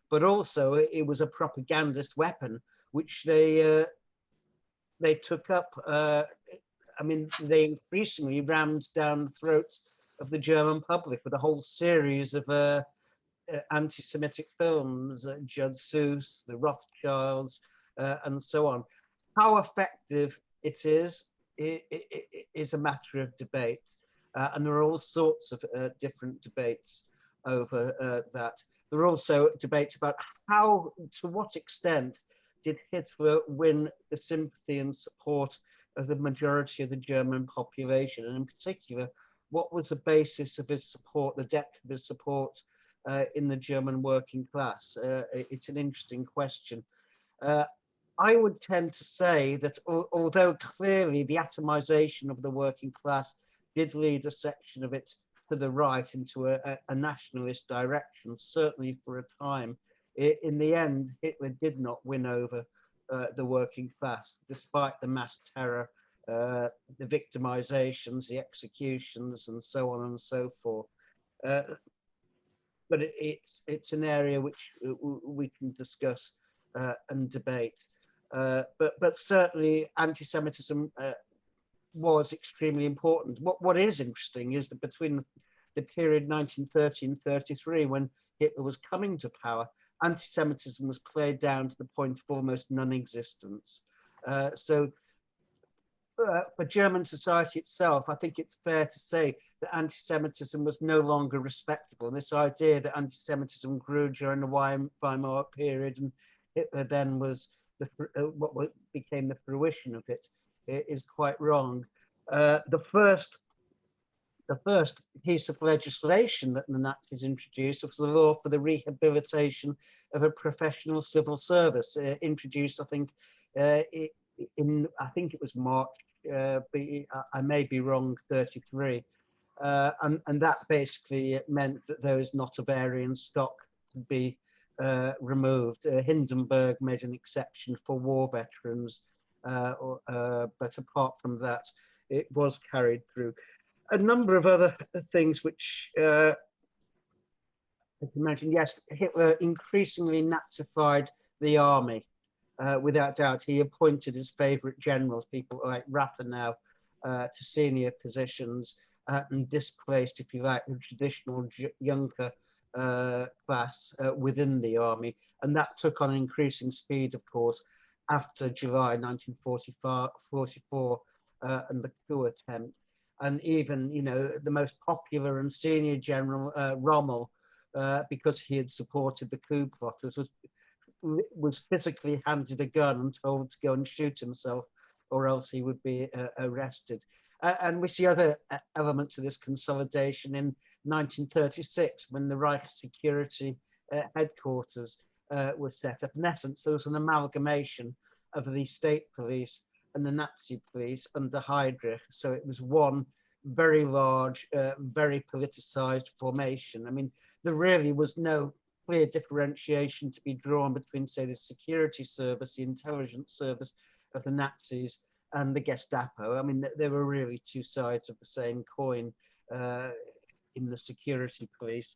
But also it was a propagandist weapon, which they took up. I mean, they increasingly rammed down the throats of the German public with a whole series of anti-Semitic films, Judd Seuss, the Rothschilds, and so on. How effective it is a matter of debate, and there are all sorts of different debates over that. There are also debates about how, to what extent did Hitler win the sympathy and support of the majority of the German population, and in particular, what was the basis of his support, the depth of his support in the German working class? It's an interesting question. I would tend to say that although clearly the atomization of the working class did lead a section of it to the right into a nationalist direction, certainly for a time, in the end, Hitler did not win over the working class, despite the mass terror, the victimizations, the executions, and so on and so forth. But it's an area which we can discuss and debate. But certainly anti-Semitism was extremely important. What is interesting is that between the period 1930 and 33, when Hitler was coming to power, anti-Semitism was played down to the point of almost non-existence. So for German society itself, I think it's fair to say that anti-Semitism was no longer respectable. And this idea that anti-Semitism grew during the Weimar period and Hitler then was what became the fruition of it is quite wrong. The first piece of legislation that the Nazis introduced was the law for the rehabilitation of a professional civil service, introduced, I think, I think it was March, but I may be wrong, 33. And that basically meant that those not of Aryan stock could be removed. Hindenburg made an exception for war veterans, but apart from that, it was carried through. A number of other things which I can imagine. Yes, Hitler increasingly Nazified the army. Without doubt, he appointed his favorite generals, people like Rathenau, to senior positions and displaced, if you like, the traditional Junker class within the army. And that took on increasing speed, of course, after July 1944 and the coup attempt. And even, you know, the most popular and senior general, Rommel, because he had supported the coup plotters, was physically handed a gun and told to go and shoot himself, or else he would be arrested. And we see other elements of this consolidation in 1936, when the Reich Security headquarters were set up. In essence, there was an amalgamation of the state police and the Nazi police under Heydrich. So it was one very large, very politicized formation. I mean, there really was no clear differentiation to be drawn between, say, the security service, the intelligence service of the Nazis and the Gestapo. I mean, they were really two sides of the same coin in the security police.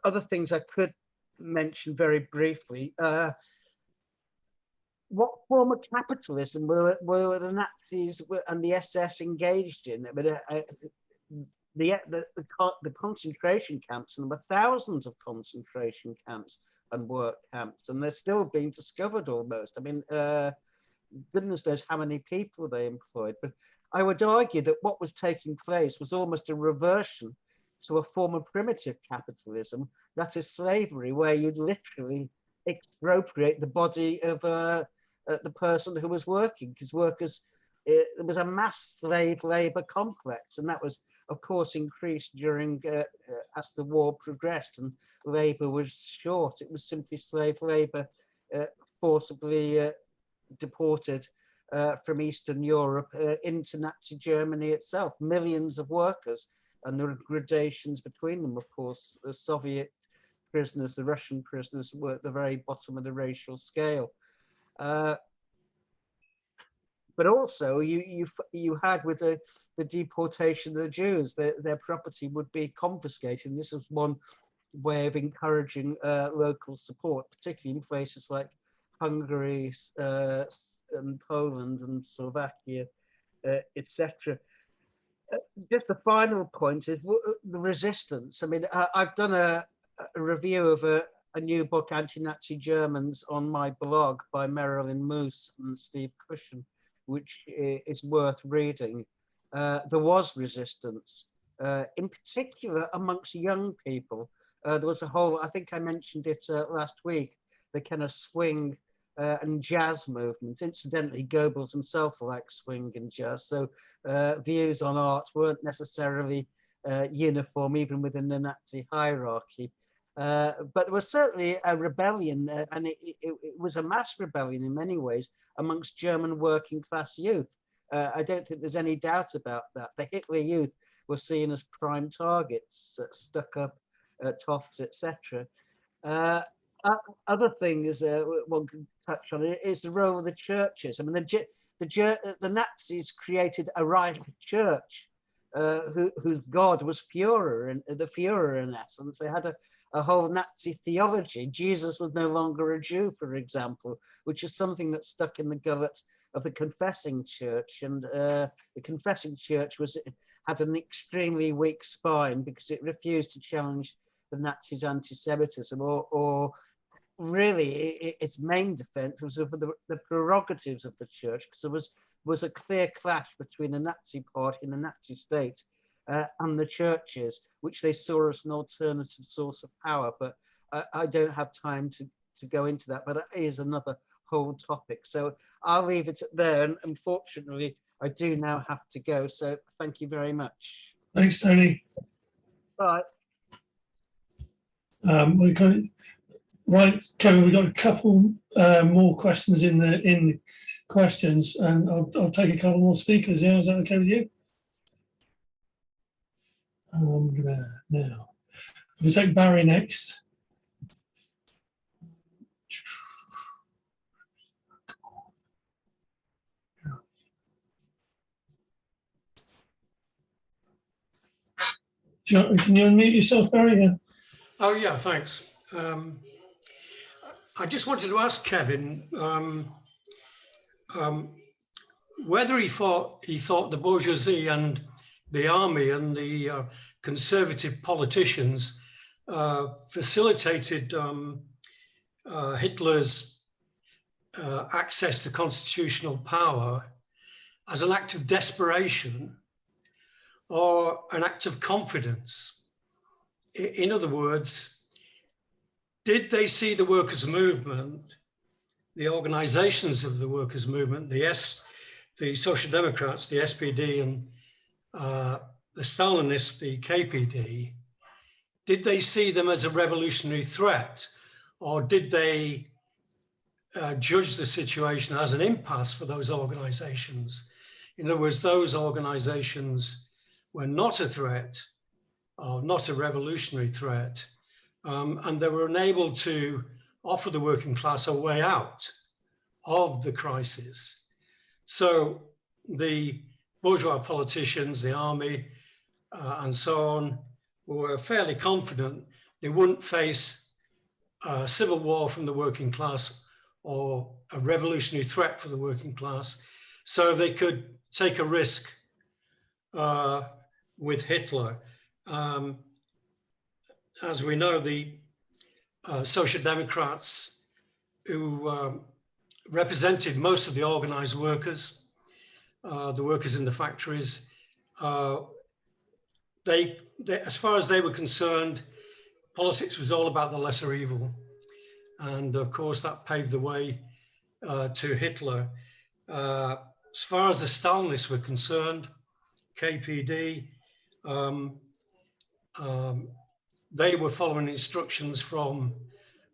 Other things I could mention very briefly. What form of capitalism were the Nazis and the SS engaged in? I mean, the concentration camps, and there were thousands of concentration camps and work camps, and they're still being discovered almost. I mean, goodness knows how many people they employed. But I would argue that what was taking place was almost a reversion to a form of primitive capitalism, that is slavery, where you'd literally expropriate the body of the person who was working, because workers, it was a mass slave labor complex, and that was, of course, increased during as the war progressed and labor was short. It was simply slave labor forcibly deported from Eastern Europe into Nazi Germany itself. Millions of workers, and there were gradations between them, of course. The Soviet prisoners, the Russian prisoners were at the very bottom of the racial scale. But also you had with the deportation of the Jews, their property would be confiscated. And this was one way of encouraging local support, particularly in places like Hungary and Poland and Slovakia, etc. Just the final point is the resistance. I mean, I've done a review of a new book, Anti-Nazi Germans, on my blog by Marilyn Moose and Steve Cushion, which is worth reading. There was resistance, in particular amongst young people there was a whole, I think I mentioned it last week, the kind of swing and jazz movement. Incidentally, Goebbels himself liked swing and jazz, so views on art weren't necessarily uniform even within the Nazi hierarchy. But there was certainly a rebellion, and it was a mass rebellion in many ways amongst German working class youth. I don't think there's any doubt about that. The Hitler Youth were seen as prime targets, stuck up, toffs, etc. Other things one can touch on is the role of the churches. I mean, the Nazis created a rival church whose god was Führer, and the Führer in essence. They had a whole Nazi theology. Jesus was no longer a Jew, for example, which is something that stuck in the gullet of the confessing church. And the confessing church had an extremely weak spine because it refused to challenge the Nazis' anti-Semitism, or really its main defense was over the prerogatives of the church, because there was a clear clash between the Nazi party and the Nazi state and the churches, which they saw as an alternative source of power. But I don't have time to go into that, but that is another whole topic. So I'll leave it there. And unfortunately, I do now have to go. So thank you very much. Thanks, Tony. Bye. Right, Kevin, we've got a couple more questions in the questions, and I'll take a couple more speakers. Yeah, is that okay with you? Now, if we take Barry next. Can you unmute yourself, Barry? Yeah. Oh, yeah, thanks. I just wanted to ask Kevin whether he thought the bourgeoisie and the army and the conservative politicians facilitated Hitler's access to constitutional power as an act of desperation or an act of confidence. In other words, did they see the workers' movement, the organizations of the workers' movement, the Social Democrats, the SPD, and the Stalinists, the KPD, did they see them as a revolutionary threat, or did they judge the situation as an impasse for those organizations? In other words, those organizations were not a threat, or not a revolutionary threat, and they were unable to offer the working class a way out of the crisis. So the bourgeois politicians, the army, and so on, were fairly confident they wouldn't face a civil war from the working class or a revolutionary threat for the working class, so they could take a risk with Hitler. As we know, the Social Democrats, who represented most of the organized workers, the workers in the factories, they, as far as they were concerned, politics was all about the lesser evil. And of course, that paved the way to Hitler. As far as the Stalinists were concerned, KPD, they were following instructions from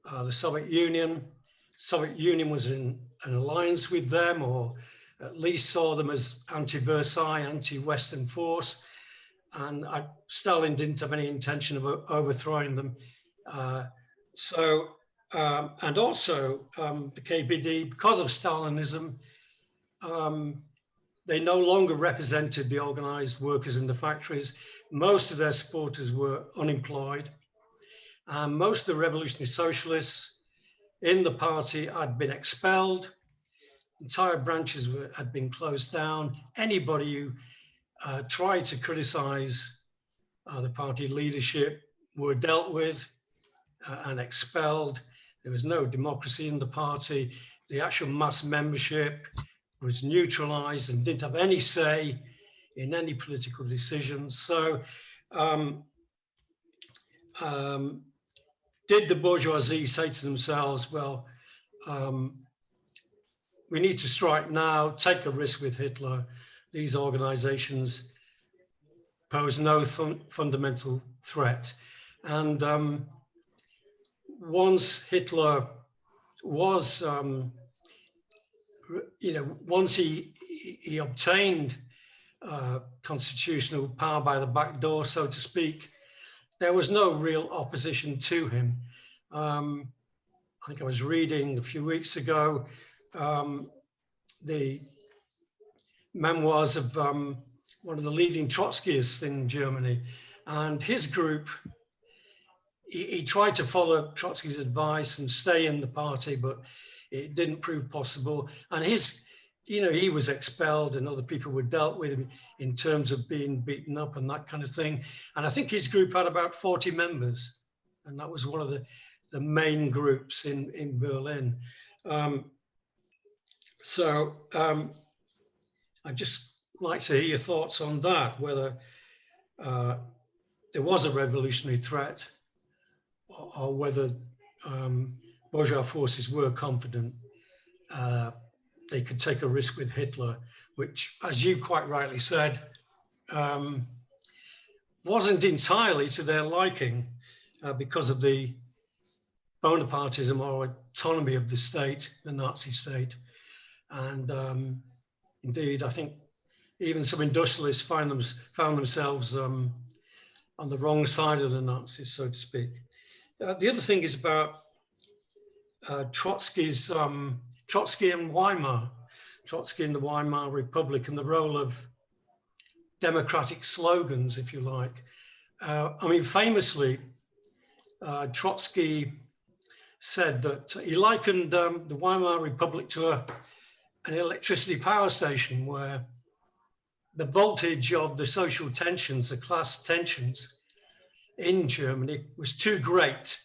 the Soviet Union. Soviet Union was in an alliance with them, or at least saw them as anti-Versailles, anti-Western force. And Stalin didn't have any intention of overthrowing them. And also the KPD, because of Stalinism, they no longer represented the organized workers in the factories. Most of their supporters were unemployed. And most of the revolutionary socialists in the party had been expelled. Entire branches had been closed down. Anybody who tried to criticize the party leadership were dealt with and expelled. There was no democracy in the party. The actual mass membership was neutralized and didn't have any say in any political decisions. So did the bourgeoisie say to themselves, well, we need to strike now, take a risk with Hitler. These organizations pose no fundamental threat. And once Hitler was, once he obtained constitutional power by the back door, so to speak, there was no real opposition to him. I think I was reading a few weeks ago the memoirs of one of the leading Trotskyists in Germany, and his group, he tried to follow Trotsky's advice and stay in the party, but it didn't prove possible. And he was expelled, and other people were dealt with in terms of being beaten up and that kind of thing. And I think his group had about 40 members, and that was one of the main groups in Berlin. I'd just like to hear your thoughts on that, whether there was a revolutionary threat, or whether bourgeois forces were confident they could take a risk with Hitler, which, as you quite rightly said, wasn't entirely to their liking because of the Bonapartism or autonomy of the state, the Nazi state. And indeed, I think even some industrialists found themselves on the wrong side of the Nazis, so to speak. The other thing is about Trotsky and Weimar, Trotsky and the Weimar Republic, and the role of democratic slogans, if you like. Famously, Trotsky said that he likened the Weimar Republic to an electricity power station where the voltage of the social tensions, the class tensions in Germany was too great,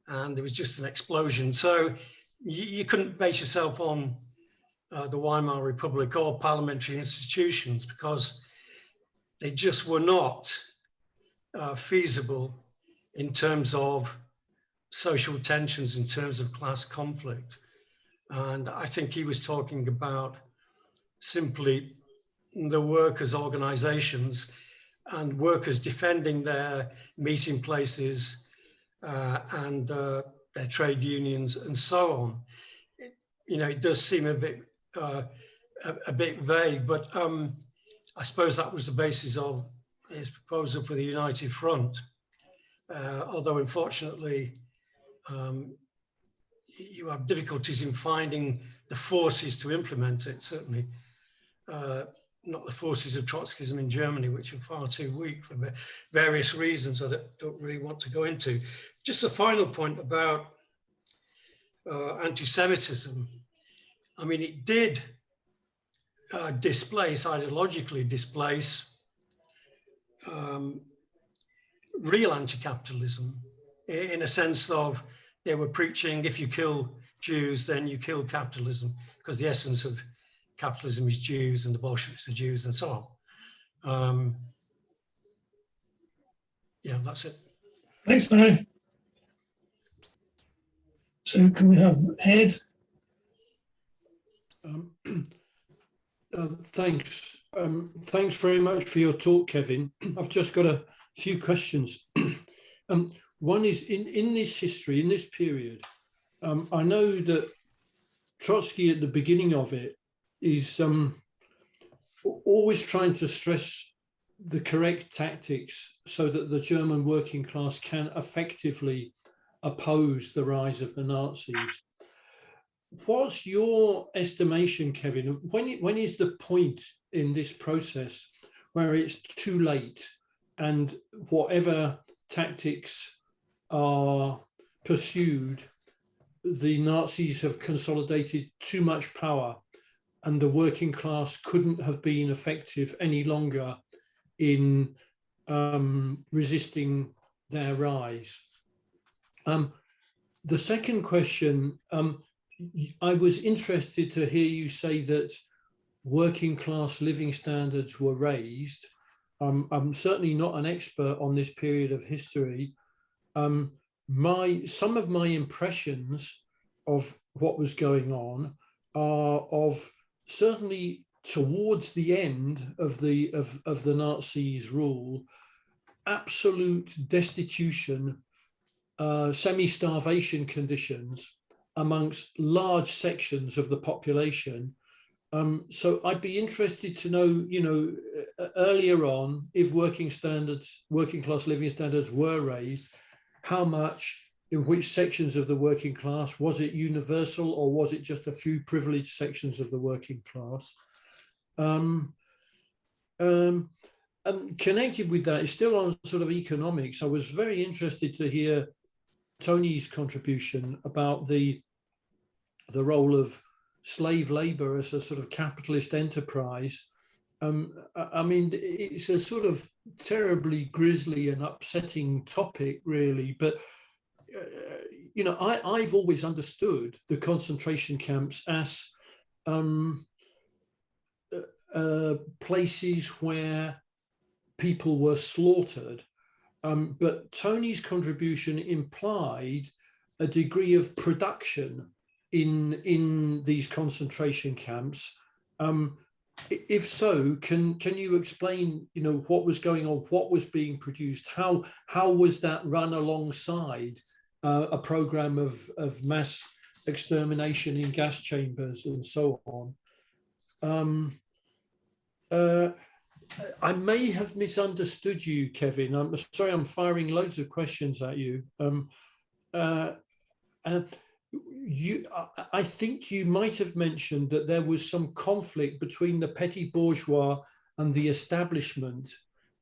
and there was just an explosion. So you couldn't base yourself on the Weimar Republic or parliamentary institutions because they just were not feasible in terms of social tensions, in terms of class conflict. And I think he was talking about simply the workers' organizations and workers defending their meeting places and their trade unions and so on. It does seem a bit vague, but I suppose that was the basis of his proposal for the United Front. Although unfortunately, you have difficulties in finding the forces to implement it, certainly not the forces of Trotskyism in Germany, which are far too weak for various reasons I don't really want to go into. Just a final point about anti-Semitism. It did ideologically displace real anti-capitalism in a sense of they were preaching, if you kill Jews, then you kill capitalism, because the essence of capitalism is Jews and the Bolsheviks are Jews and so on. Yeah, that's it. Thanks, Barry. So can we have Ed? Thanks. Thanks very much for your talk, Kevin. I've just got a few questions. One is in this history, in this period, I know that Trotsky at the beginning of it is always trying to stress the correct tactics so that the German working class can effectively oppose the rise of the Nazis. What's your estimation, Kevin, of when is the point in this process where it's too late and whatever tactics are pursued, the Nazis have consolidated too much power and the working class couldn't have been effective any longer in resisting their rise? The second question, I was interested to hear you say that working class living standards were raised. I'm certainly not an expert on this period of history, some of my impressions of what was going on are of certainly towards the end of the Nazis' rule, absolute destitution, semi-starvation conditions amongst large sections of the population. So I'd be interested to know, earlier on, if working class living standards were raised, how much, in which sections of the working class, was it universal or was it just a few privileged sections of the working class? Connected with that, is still on sort of economics. I was very interested to hear Tony's contribution about the role of slave labor as a sort of capitalist enterprise. I mean, it's a sort of terribly grisly and upsetting topic, really. But I've always understood the concentration camps as places where people were slaughtered. But Tony's contribution implied a degree of production in these concentration camps. If so, can you explain, what was going on, what was being produced, how was that run alongside a program of mass extermination in gas chambers and so on? I may have misunderstood you, Kevin. I'm sorry, I'm firing loads of questions at you. I think you might have mentioned that there was some conflict between the petty bourgeois and the establishment.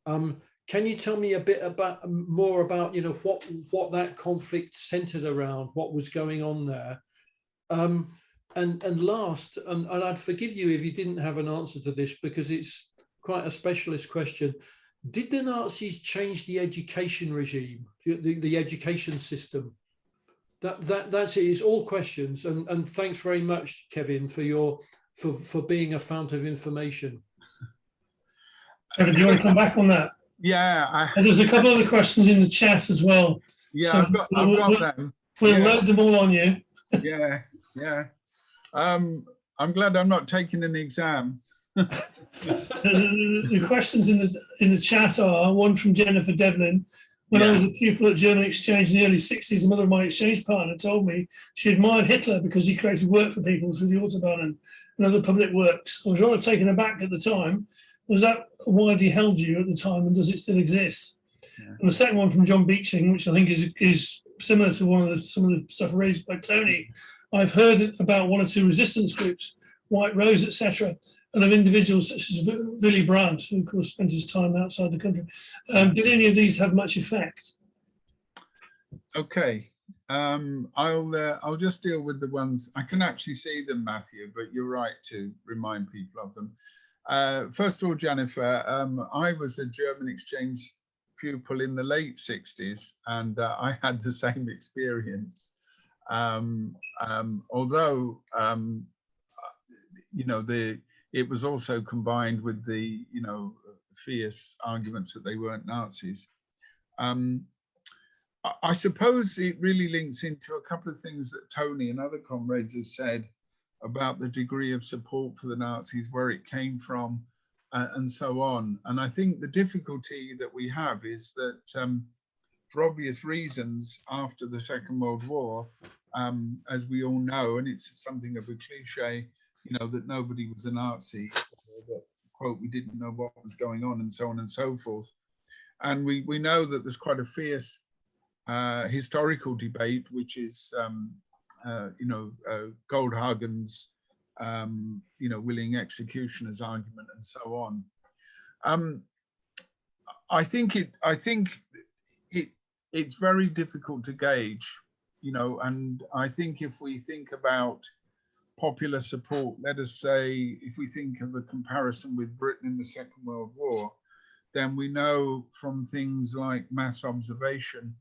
Can you tell me a bit more about what that conflict centered around, what was going on there? And last, and I'd forgive you if you didn't have an answer to this because it's quite a specialist question. Did the Nazis change the education regime, the education system? That's it. It's all questions, and thanks very much, Kevin, for being a fount of information. Kevin, do you want to come back on that? Yeah, There's a couple of other questions in the chat as well. yeah, So I've got them. We'll Yeah. load them all on you. Yeah. I'm glad I'm not taking an exam. The questions in the chat are one from Jennifer Devlin. When I was a pupil at German exchange in the early 60s, the mother of my exchange partner told me she admired Hitler because he created work for people through the Autobahn and other public works. I was rather taken aback at the time. Was that a widely held view at the time, and does it still exist? Yeah. And the second one from John Beeching, which I think is similar to some of the stuff raised by Tony. I've heard about one or two resistance groups, White Rose, etc., and of individuals such as Willy Brandt, who of course spent his time outside the country. Did any of these have much effect? Okay, I'll just deal with the ones I can actually see them, Matthew, but you're right to remind people of them. First of all, Jennifer, I was a German exchange pupil in the late 60s, and I had the same experience. Although it was also combined with the fierce arguments that they weren't Nazis. I suppose it really links into a couple of things that Tony and other comrades have said about the degree of support for the Nazis, where it came from, and so on. And I think the difficulty that we have is that for obvious reasons, after the Second World War, as we all know, and it's something of a cliche, that nobody was a Nazi, that, quote, we didn't know what was going on, and so on and so forth. And we know that there's quite a fierce historical debate, which is, Goldhagen's, willing executioner's argument, and so on. I think it's very difficult to gauge, and I think if we think about popular support, let us say, if we think of a comparison with Britain in the Second World War, then we know from things like mass observation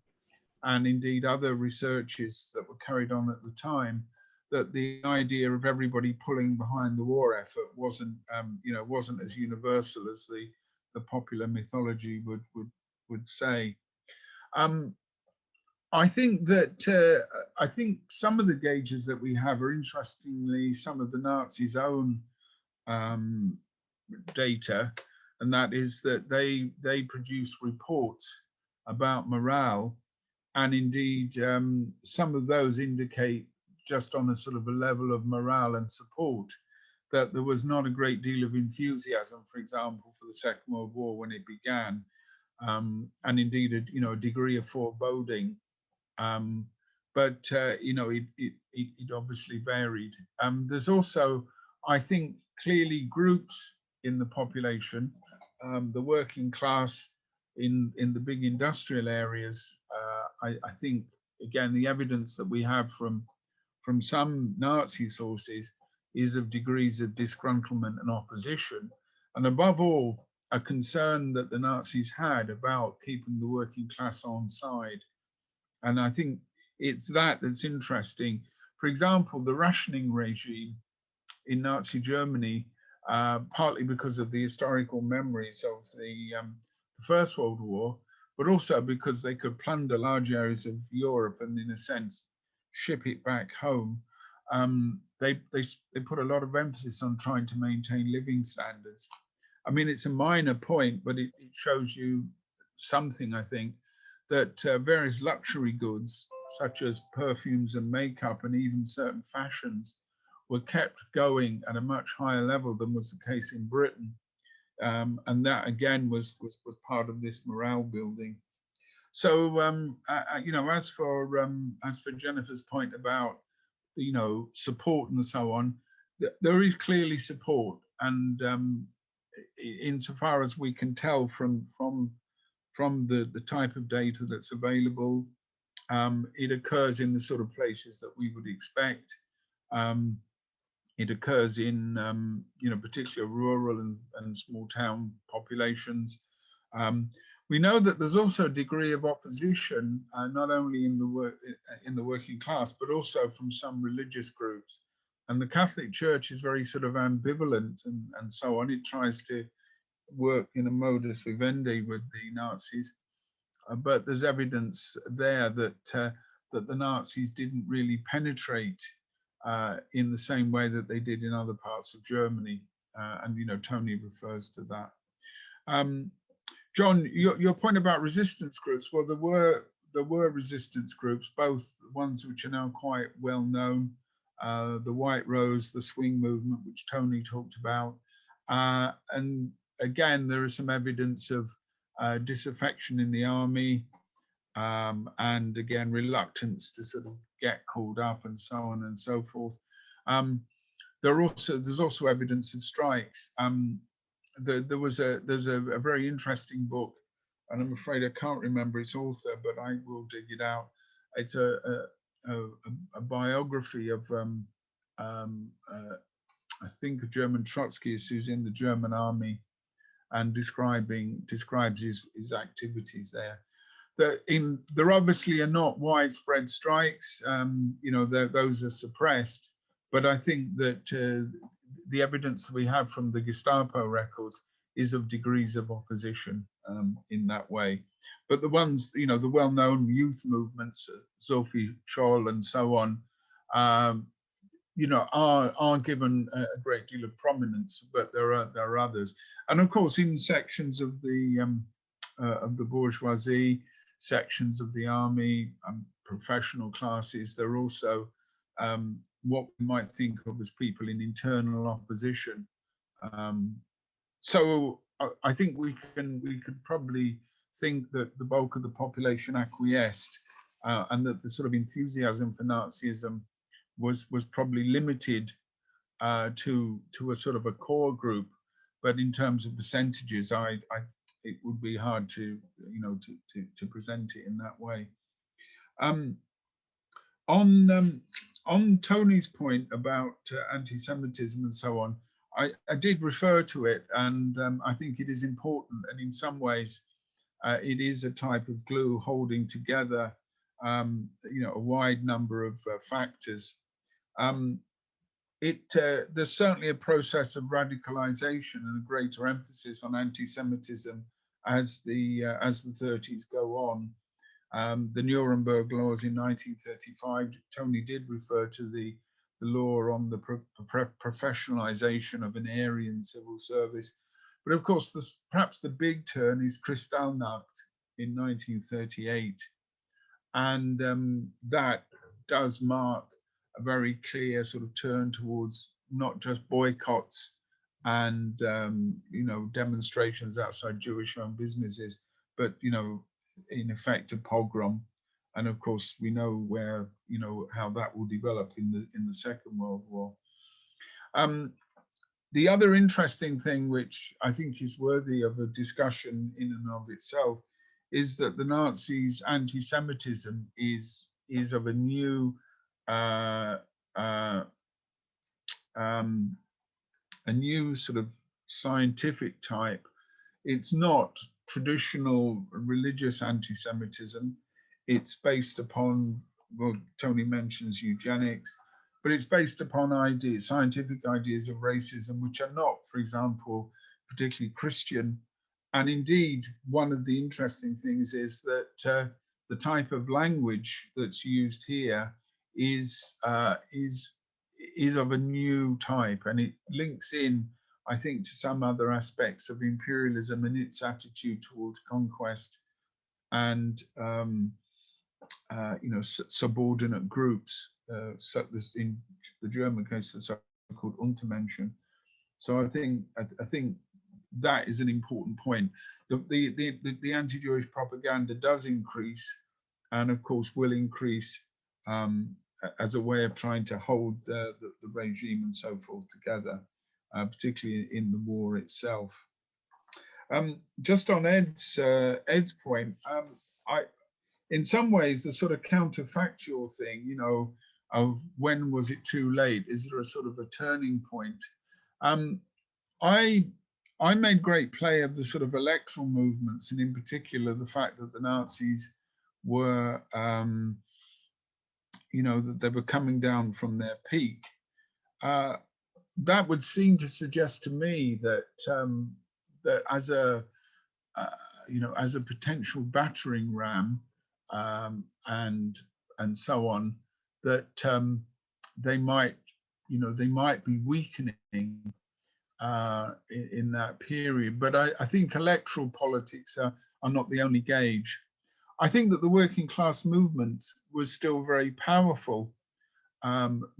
and indeed other researches that were carried on at the time, that the idea of everybody pulling behind the war effort wasn't as universal as the popular mythology would say. I think that I think some of the gauges that we have are interestingly some of the Nazis' own data, and that is that they produce reports about morale, and indeed some of those indicate, just on a sort of a level of morale and support, that there was not a great deal of enthusiasm, for example, for the Second World War when it began, and indeed a degree of foreboding. But it obviously varied. There's also, I think, clearly groups in the population, the working class in the big industrial areas. I think, again, the evidence that we have from some Nazi sources is of degrees of disgruntlement and opposition, and above all, a concern that the Nazis had about keeping the working class on side. And I think it's that's interesting. For example, the rationing regime in Nazi Germany, partly because of the historical memories of the First World War, but also because they could plunder large areas of Europe and, in a sense, ship it back home. They put a lot of emphasis on trying to maintain living standards. I mean, it's a minor point, but it shows you something, I think, that various luxury goods, such as perfumes and makeup and even certain fashions, were kept going at a much higher level than was the case in Britain. And that, again, was part of this morale building. So, as for Jennifer's point about, support and so on, there is clearly support. And insofar as we can tell from the type of data that's available, it occurs in the sort of places that we would expect. It occurs in, particular rural and small town populations. We know that there's also a degree of opposition, not only in the working class, but also from some religious groups. And the Catholic Church is very sort of ambivalent and so on. It tries to work in a modus vivendi with the Nazis, but there's evidence there that the Nazis didn't really penetrate in the same way that they did in other parts of Germany, and Tony refers to that. John, your point about resistance groups. Well, there were resistance groups, both ones which are now quite well known, the White Rose, the Swing Movement, which Tony talked about, and again, there is some evidence of disaffection in the army, and again, reluctance to sort of get called up and so on and so forth. There's also evidence of strikes. There's a very interesting book, and I'm afraid I can't remember its author, but I will dig it out. It's a biography of I think a German Trotskyist who's in the German army, and describes his activities there. There obviously are not widespread strikes. Those are suppressed. But I think that the evidence we have from the Gestapo records is of degrees of opposition in that way. But the ones, the well-known youth movements, Sophie Scholl and so on, are given a great deal of prominence, but there are others. And of course, in sections of the bourgeoisie, sections of the army, professional classes, there are also what we might think of as people in internal opposition. So I think we could probably think that the bulk of the population acquiesced, and that the sort of enthusiasm for Nazism was probably limited to a sort of a core group. But in terms of percentages, it would be hard to present it in that way. On Tony's point about anti-Semitism and so on, I did refer to it, and I think it is important, and in some ways it is a type of glue holding together a wide number of factors. There's certainly a process of radicalization and a greater emphasis on anti-Semitism as the 30s go on. The Nuremberg laws in 1935, Tony did refer to the law on the professionalization of an Aryan civil service. But of course, perhaps the big turn is Kristallnacht in 1938. And that does mark a very clear sort of turn towards not just boycotts and demonstrations outside Jewish-owned businesses, but in effect a pogrom. And of course, we know where how that will develop in the Second World War. The other interesting thing, which I think is worthy of a discussion in and of itself, is that the Nazis' anti-Semitism is of a new sort of scientific type. It's not traditional religious anti-Semitism. It's based upon, well, Tony mentions eugenics, but it's based upon ideas, scientific ideas of racism, which are not, for example, particularly Christian. And indeed, one of the interesting things is that the type of language that's used here is of a new type, and it links in, I think, to some other aspects of imperialism and its attitude towards conquest and subordinate groups. So this, in the German case, the so-called Untermenschen. So I think that is an important point. The anti-Jewish propaganda does increase, and of course will increase as a way of trying to hold the regime and so forth together, particularly in the war itself. Just on Ed's point, in some ways, the sort of counterfactual thing, of when was it too late? Is there a sort of a turning point? I made great play of the sort of electoral movements, and in particular, the fact that the Nazis were, that they were coming down from their peak. That would seem to suggest to me that that as a potential battering ram and so on, that they might be weakening in that period. But I think electoral politics are not the only gauge. I think that the working class movement was still very powerful,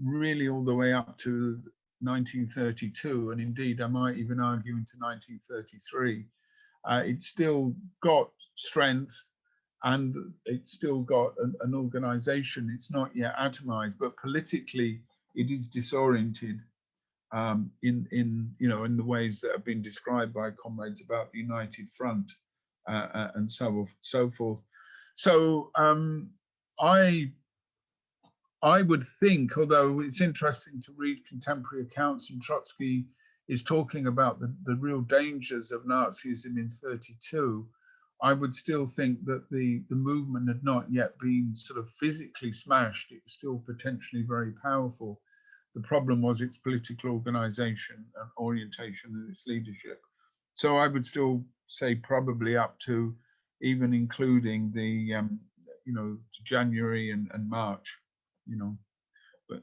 really all the way up to 1932, and indeed I might even argue into 1933. It still got strength, and it's still got an organization. It's not yet atomized, but politically it is disoriented in the ways that have been described by comrades about the United Front and so forth. So I would think, although it's interesting to read contemporary accounts, and Trotsky is talking about the real dangers of Nazism in 32, I would still think that the movement had not yet been sort of physically smashed. It was still potentially very powerful. The problem was its political organization and orientation and its leadership. So I would still say probably up to even including the January and March, but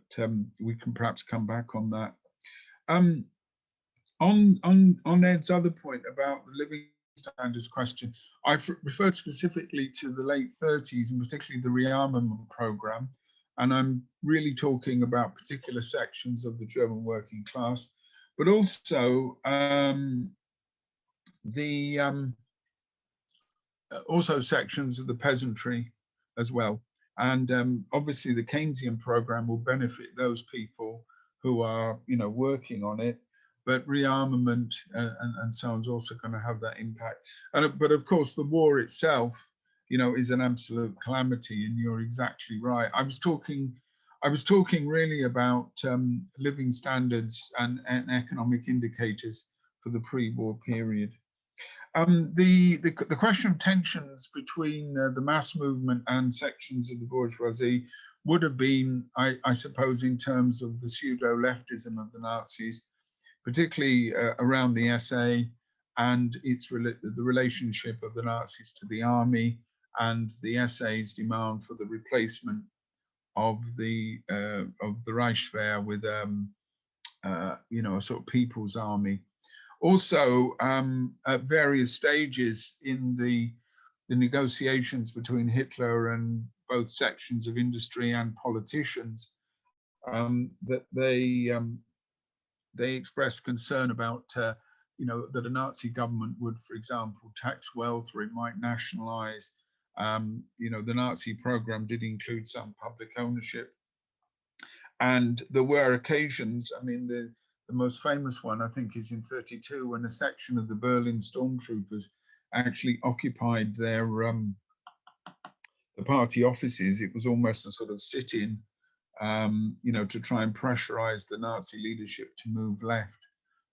we can perhaps come back on that. On Ed's other point about the living standards question, I've referred specifically to the late 30s and particularly the rearmament program, and I'm really talking about particular sections of the German working class, but also also sections of the peasantry as well. And obviously the Keynesian program will benefit those people who are, working on it, but rearmament and so on is also going to have that impact. But of course, the war itself, is an absolute calamity, and you're exactly right. I was talking really about living standards and economic indicators for the pre-war period. The question of tensions between the mass movement and sections of the bourgeoisie would have been, I suppose, in terms of the pseudo-leftism of the Nazis, particularly around the SA and the relationship of the Nazis to the army and the SA's demand for the replacement of the Reichswehr with you know, a sort of people's army. Also, at various stages in the negotiations between Hitler and both sections of industry and politicians, that they expressed concern about, you know, that a Nazi government would, for example, tax wealth, or it might nationalize. You know, the Nazi program did include some public ownership. And there were occasions, I mean, the most famous one, I think, is in 1932, when a section of the Berlin stormtroopers actually occupied their the party offices. It was almost a sort of sit-in, you know, to try and pressurize the Nazi leadership to move left.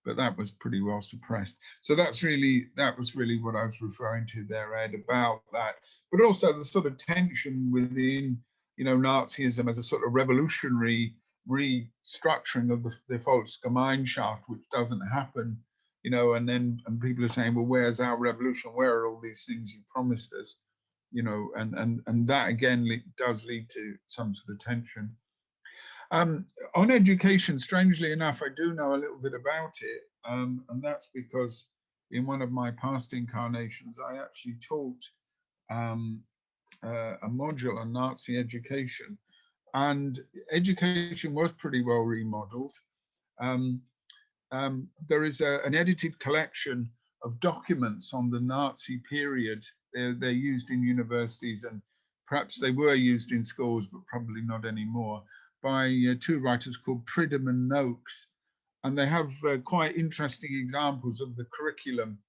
But that was pretty well suppressed. So that was really what I was referring to there, Ed, about that. But also the sort of tension within, you know, Nazism as a sort of revolutionary restructuring of the Volksgemeinschaft, which doesn't happen, you know, and people are saying, well, where's our revolution? Where are all these things you promised us? You know, and that again does lead to some sort of tension. On education, strangely enough, I do know a little bit about it, and that's because in one of my past incarnations, I actually taught a module on Nazi education, and education was pretty well remodeled. There is an edited collection of documents on the Nazi period. They're used in universities, and perhaps they were used in schools, but probably not anymore, by two writers called Pridham and Noakes. And they have quite interesting examples of the curriculum.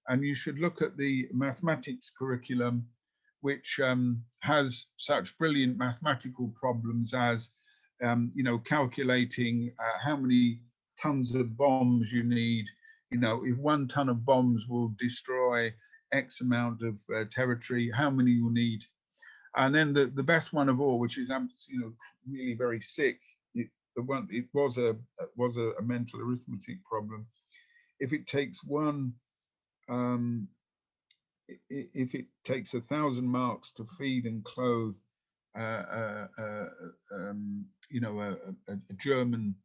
And you should look at the mathematics curriculum, which has such brilliant mathematical problems as, you know, calculating how many tons of bombs you need. You know, if 1 ton of bombs will destroy X amount of territory, how many you need. And then the best one of all, which is, you know, really very sick, it was a mental arithmetic problem. If it takes if it takes 1,000 marks to feed and clothe, you know, a German,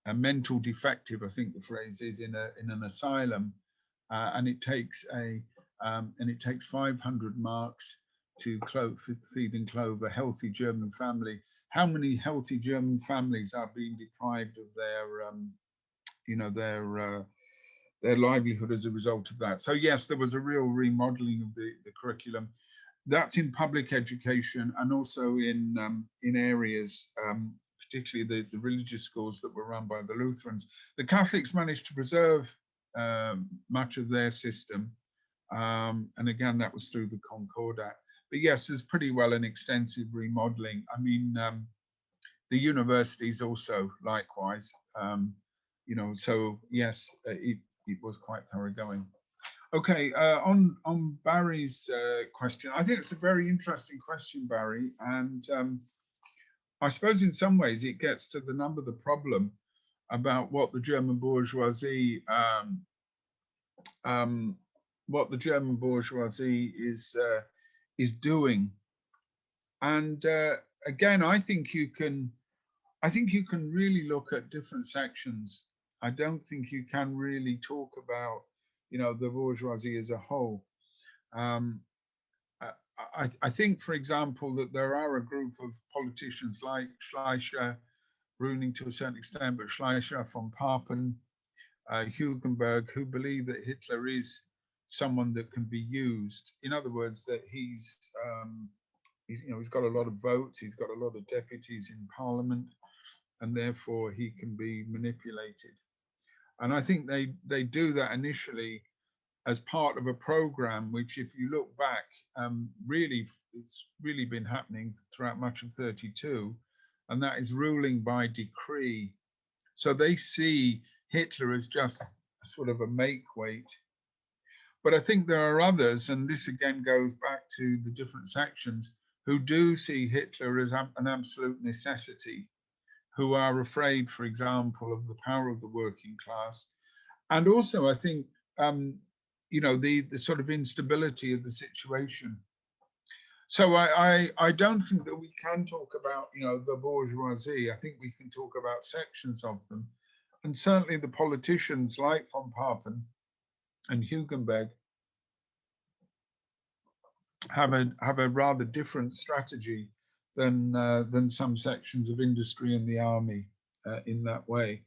a mental defective, I think the phrase is, in an asylum, and it takes 500 marks to feed and clothe a healthy German family. How many healthy German families are being deprived of their, you know, their livelihood as a result of that? So yes, there was a real remodeling of the curriculum. That's in public education, and also in areas, particularly the religious schools that were run by the Lutherans. The Catholics managed to preserve much of their system, and again, that was through the Concordat. But yes, there's pretty well an extensive remodeling. I mean, the universities also likewise, you know, so yes, it was quite thoroughgoing. Okay, on Barry's question, I think it's a very interesting question, Barry, and I suppose in some ways it gets to the nub of the problem about what the German bourgeoisie is doing. And again, I think you can really look at different sections. I don't think you can really talk about, you know, the bourgeoisie as a whole. I think, for example, that there are a group of politicians like Schleicher, Brüning to a certain extent, but Schleicher, von Papen, Hugenberg, who believe that Hitler is someone that can be used. In other words, that he's you know, he's got a lot of votes, he's got a lot of deputies in parliament, and therefore he can be manipulated. And I think they do that initially as part of a program, which, if you look back, really, it's really been happening throughout much of 1932, and that is ruling by decree. So they see Hitler as just sort of a make-weight. But I think there are others, and this again goes back to the different sections, who do see Hitler as an absolute necessity, who are afraid, for example, of the power of the working class. And also, I think, you know, the sort of instability of the situation. So I don't think that we can talk about, you know, the bourgeoisie. I think we can talk about sections of them. And certainly the politicians like von Papen and Hugenberg have a rather different strategy than some sections of industry and the army in that way.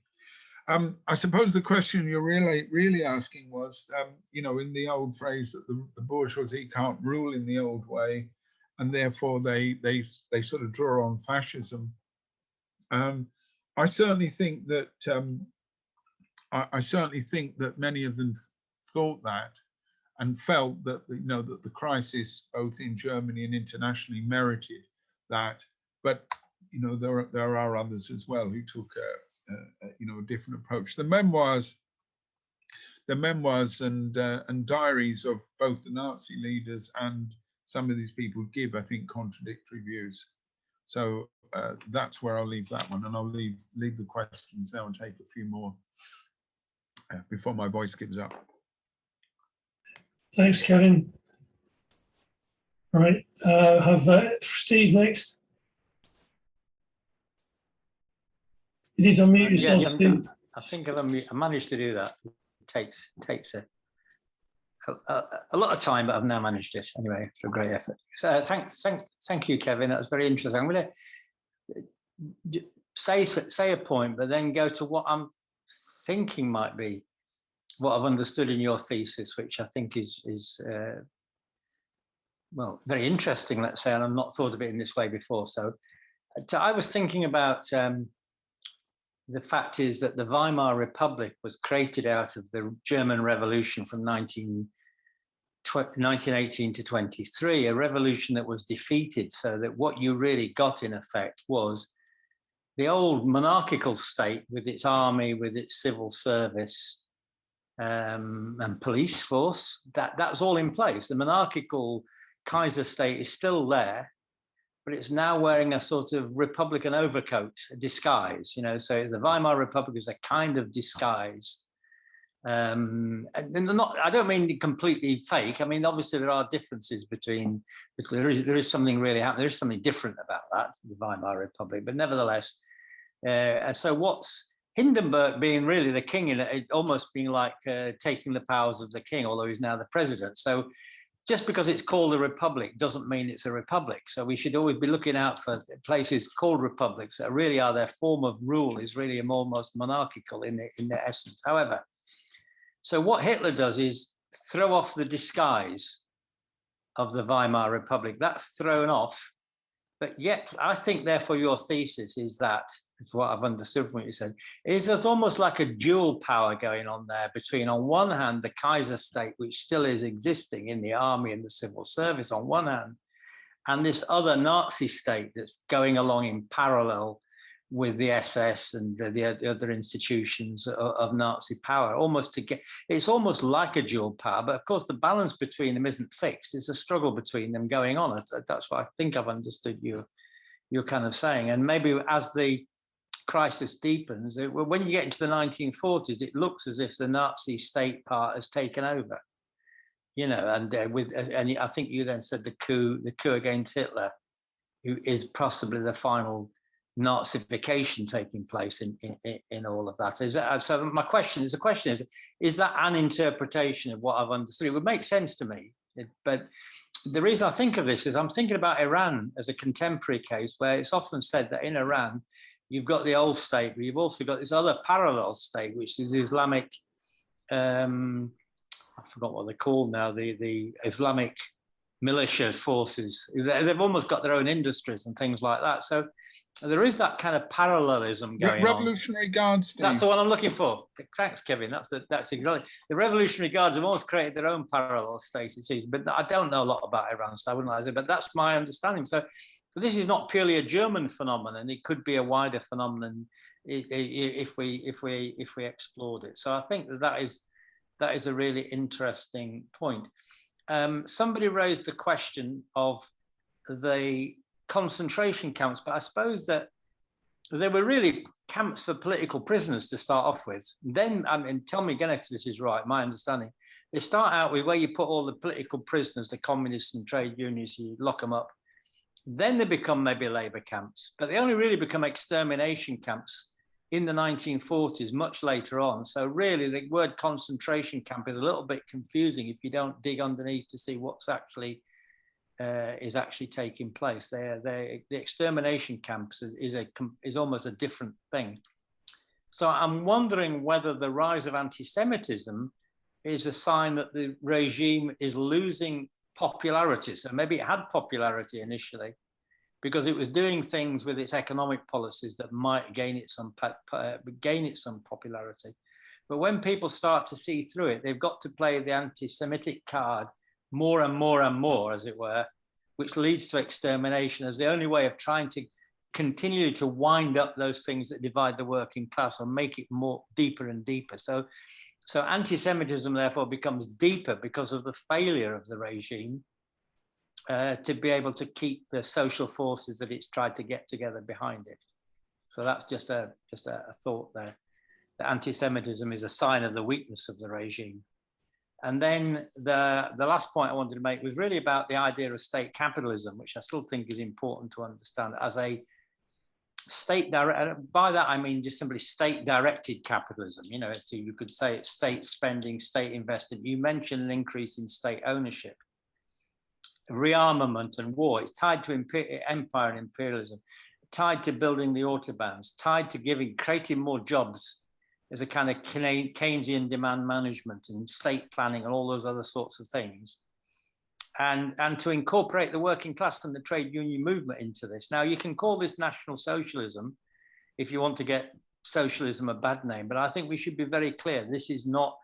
I suppose the question you're really asking was, you know, in the old phrase that the bourgeoisie can't rule in the old way, and therefore they sort of draw on fascism. I certainly think that I certainly think that many of them thought that and felt that, you know, that the crisis both in Germany and internationally merited that. But, you know, there are others as well who took you know, a different approach. The memoirs and diaries of both the Nazi leaders and some of these people give, I think, contradictory views. So that's where I'll leave that one, and I'll leave the questions now and take a few more before my voice gives up. Thanks, Kevin. All right, have Steve next. You need to unmute yourself, Yes, Steve. I think I managed to do that. It takes a lot of time, but I've now managed it anyway, for a great effort. So thank you, Kevin. That was very interesting. I'm going to say a point, but then go to what I'm thinking might be what I've understood in your thesis, which I think is well, very interesting, let's say, and I've not thought of it in this way before. So I was thinking about the fact is that the Weimar Republic was created out of the German Revolution from 1918 to 23, a revolution that was defeated, so that what you really got in effect was the old monarchical state with its army, with its civil service and police force. That's all in place. The monarchical Kaiser state is still there, but it's now wearing a sort of Republican overcoat, a disguise, you know, so it's the Weimar Republic is a kind of disguise. And I don't mean completely fake. I mean, obviously there are differences between, there is something really happening. There is something different about that, the Weimar Republic, but nevertheless, so what's Hindenburg being really the king in it, almost being like taking the powers of the king, although he's now the president. So just because it's called a republic doesn't mean it's a republic. So we should always be looking out for places called republics that really are, their form of rule is really almost monarchical in their essence. However, so what Hitler does is throw off the disguise of the Weimar Republic. That's thrown off. But yet, I think, therefore, your thesis is that, it's what I've understood from what you said, is there's almost like a dual power going on there between, on one hand, the Kaiser state, which still is existing in the army and the civil service on one hand, and this other Nazi state that's going along in parallel with the SS and the other institutions of Nazi power, almost to get, it's almost like a dual power, but of course the balance between them isn't fixed. It's a struggle between them going on. That's what I think I've understood you're kind of saying. And maybe as the crisis deepens, when you get into the 1940s, it looks as if the Nazi state part has taken over, you know, and and I think you then said the coup against Hitler, who is possibly the final Nazification taking place in all of that. Is that so? My question is: is that an interpretation of what I've understood? It would make sense to me, but the reason I think of this is I'm thinking about Iran as a contemporary case, where it's often said that in Iran you've got the old state, but you've also got this other parallel state, which is Islamic. I forgot what they're called now. The Islamic militia forces. They've almost got their own industries and things like that. So there is that kind of parallelism going on. Revolutionary Guards. Steve. That's the one I'm looking for. Thanks, Kevin. That's exactly. The Revolutionary Guards have almost created their own parallel state, it seems. But I don't know a lot about Iran, so I wouldn't like to say. But that's my understanding. So this is not purely a German phenomenon. It could be a wider phenomenon if we explored it. So I think that is a really interesting point. Somebody raised the question of the concentration camps, but I suppose that they were really camps for political prisoners to start off with. Then, I mean, tell me again if this is right, my understanding. They start out with where you put all the political prisoners, the communists and trade unions, you lock them up. Then they become maybe labor camps, but they only really become extermination camps in the 1940s, much later on. So really the word concentration camp is a little bit confusing if you don't dig underneath to see what's actually is actually taking place. The extermination camps is almost a different thing. So I'm wondering whether the rise of anti-Semitism is a sign that the regime is losing popularity. So maybe it had popularity initially because it was doing things with its economic policies that might gain it some popularity. But when people start to see through it, they've got to play the anti-Semitic card more and more and more, as it were, which leads to extermination as the only way of trying to continue to wind up those things that divide the working class or make it more deeper and deeper. So anti-Semitism therefore becomes deeper because of the failure of the regime to be able to keep the social forces that it's tried to get together behind it. So that's just a thought there. That anti-Semitism is a sign of the weakness of the regime. And then the last point I wanted to make was really about the idea of state capitalism, which I still think is important to understand as a state direct. By that, I mean just simply state-directed capitalism. You know, you could say it's state spending, state investment. You mentioned an increase in state ownership, rearmament and war. It's tied to empire and imperialism, tied to building the autobahns, tied to creating more jobs as a kind of Keynesian demand management and state planning and all those other sorts of things. And to incorporate the working class and the trade union movement into this. Now, you can call this National Socialism if you want to get socialism a bad name, but I think we should be very clear. This is not,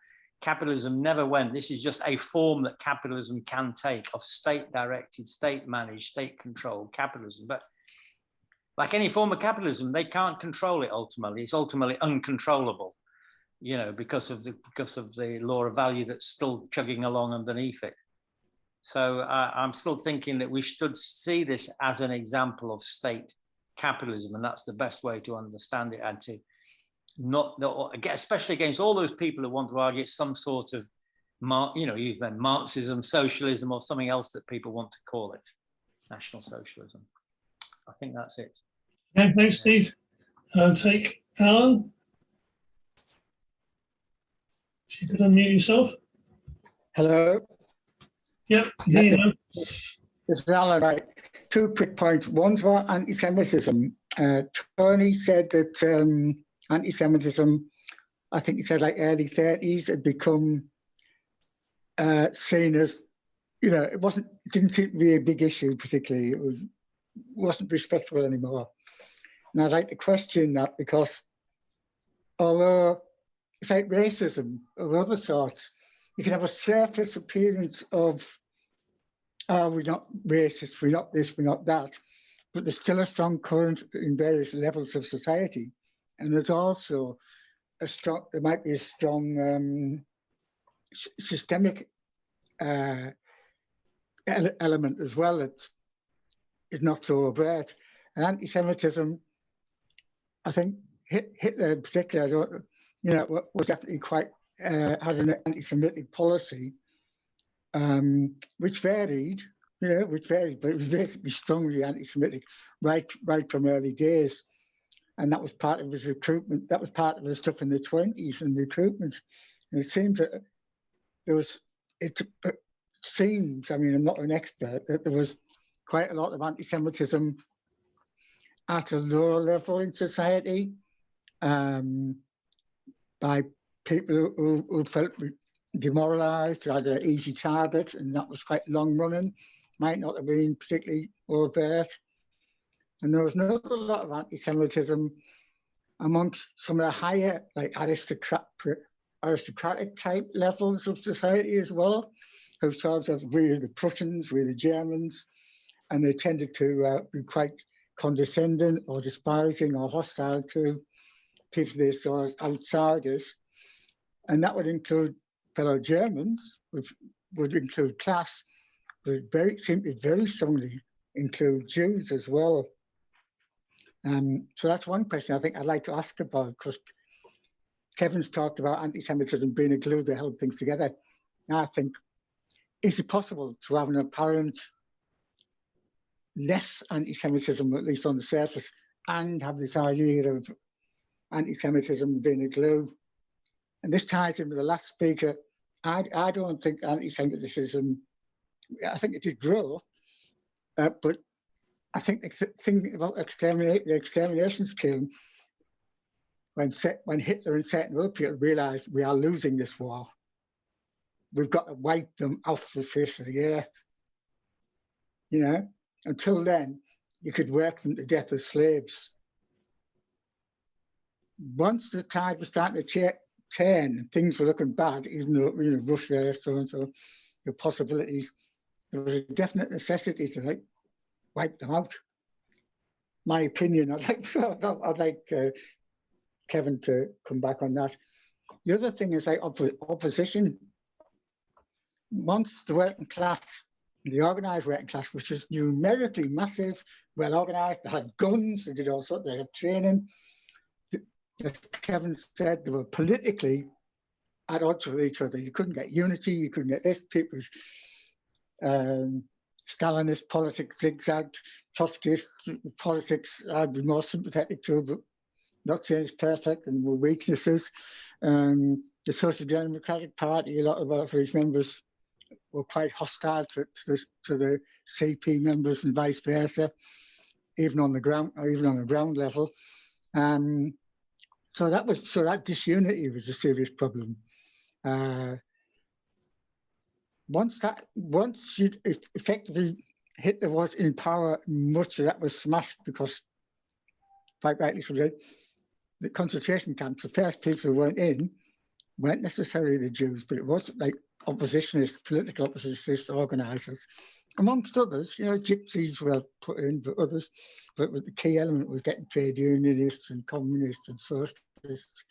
capitalism never went. This is just a form that capitalism can take of state-directed, state-managed, state-controlled capitalism. But like any form of capitalism, they can't control it ultimately. It's ultimately uncontrollable, you know, because of the law of value that's still chugging along underneath it. So I'm still thinking that we should see this as an example of state capitalism, and that's the best way to understand it, and to not especially against all those people who want to argue it's some sort of, you know, either Marxism, socialism, or something else that people want to call it, National Socialism. I think that's it. Okay, thanks, Steve. Take Alan. If you could unmute yourself. Hello. Yep, there you go. This is Alan. Right. 2 quick points. One's about anti-Semitism. Tony said that anti-Semitism, I think he said like early 30s, had become seen as, you know, it didn't seem to be a big issue particularly. It wasn't respectable anymore. And I'd like to question that, because although it's like racism of other sorts, you can have a surface appearance of, we're not racist, we're not this, we're not that, but there's still a strong current in various levels of society. And there's also there might be a strong systemic element as well that is not so overt. And anti-Semitism, I think Hitler in particular, was definitely quite, had an anti-Semitic policy, which varied, but it was basically strongly anti-Semitic right from early days. And that was part of his recruitment. That was part of the stuff in the 20s and recruitment. And it seems that it seems, I mean, I'm not an expert, that there was quite a lot of anti-Semitism at a lower level in society by people who felt demoralised, had an easy target, and that was quite long running, might not have been particularly overt. And there was not a lot of anti-Semitism amongst some of the higher, like aristocratic type levels of society as well, who sort of we're the Prussians, we're the Germans, and they tended to be quite condescending or despising or hostile to people they saw as outsiders. And that would include fellow Germans, which would include class, but seemed to very strongly include Jews as well. So that's one question I think I'd like to ask about, because Kevin's talked about anti-Semitism being a glue to hold things together. And I think, is it possible to have an apparent less anti-Semitism, at least on the surface, and have this idea of anti-Semitism being a glue? And this ties in with the last speaker. I don't think anti-Semitism, I think it did grow, but I think the thing about the exterminations came when Hitler and certain other people realised we are losing this war. We've got to wipe them off the face of the earth. You know, until then, you could work them to death as slaves. Once the tide was starting to turn, things were looking bad, even though, you know, Russia, so and so, the possibilities, there was a definite necessity to like wipe them out. My opinion. I'd like Kevin to come back on that. The other thing is like opposition. Once the working class, the organised working class, which was numerically massive, well organised, they had guns, they did all sorts, they had training. As Kevin said, they were politically at odds with each other. You couldn't get unity, you couldn't get this. People's Stalinist politics zigzagged, Trotskyist politics I'd be more sympathetic to, but not saying it's perfect, and were weaknesses. The Social Democratic Party, a lot of its members were quite hostile to the CP members and vice versa, even on the ground level. So that disunity was a serious problem. Once you effectively Hitler was in power, much of that was smashed because, quite rightly so, the concentration camps, the first people who went in weren't necessarily the Jews, but it was like oppositionists, political oppositionist organisers, amongst others. You know, gypsies were put in, but others. But the key element was getting trade unionists and communists and socialists,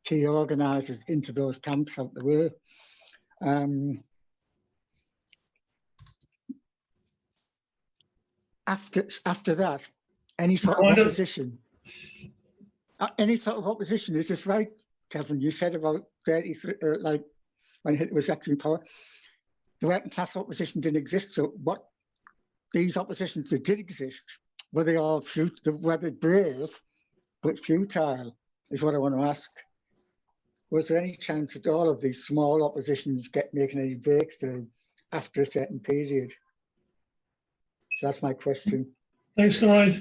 key organisers into those camps out the way. After that, any sort of opposition. Any sort of opposition is just right, Kevin. You said about 33, like when Hitler was actually in power, the working class opposition didn't exist. So what these oppositions that did exist, were they all were they brave but futile, is what I want to ask. Was there any chance that all of these small oppositions making any breakthrough after a certain period? So that's my question. Thanks, Clyde.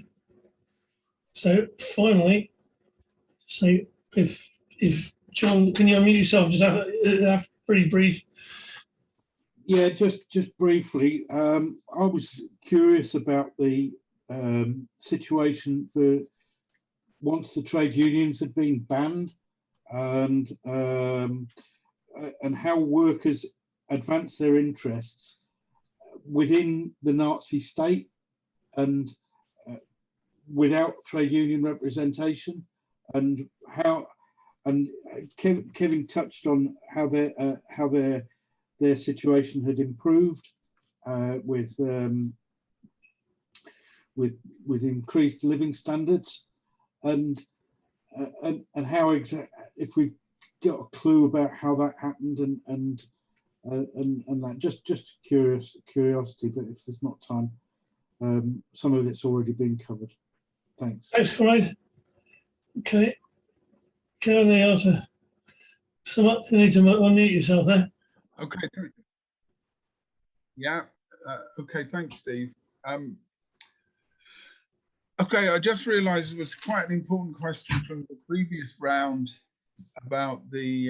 So finally, so if John, can you unmute yourself? Just have pretty brief. Yeah, just briefly. I was curious about the situation for once the trade unions had been banned, and how workers advanced their interests within the Nazi state and without trade union representation, and how, and Kevin touched on how their situation had improved with increased living standards, and how if we got a clue about how that happened and that just curiosity, but if there's not time, some of it's already been covered. Thanks. Thanks, Clyde. Okay, Karen, the answer. Sum up. You need to unmute yourself there. Okay. Yeah. Okay. Thanks, Steve. Okay. I just realised it was quite an important question from the previous round about the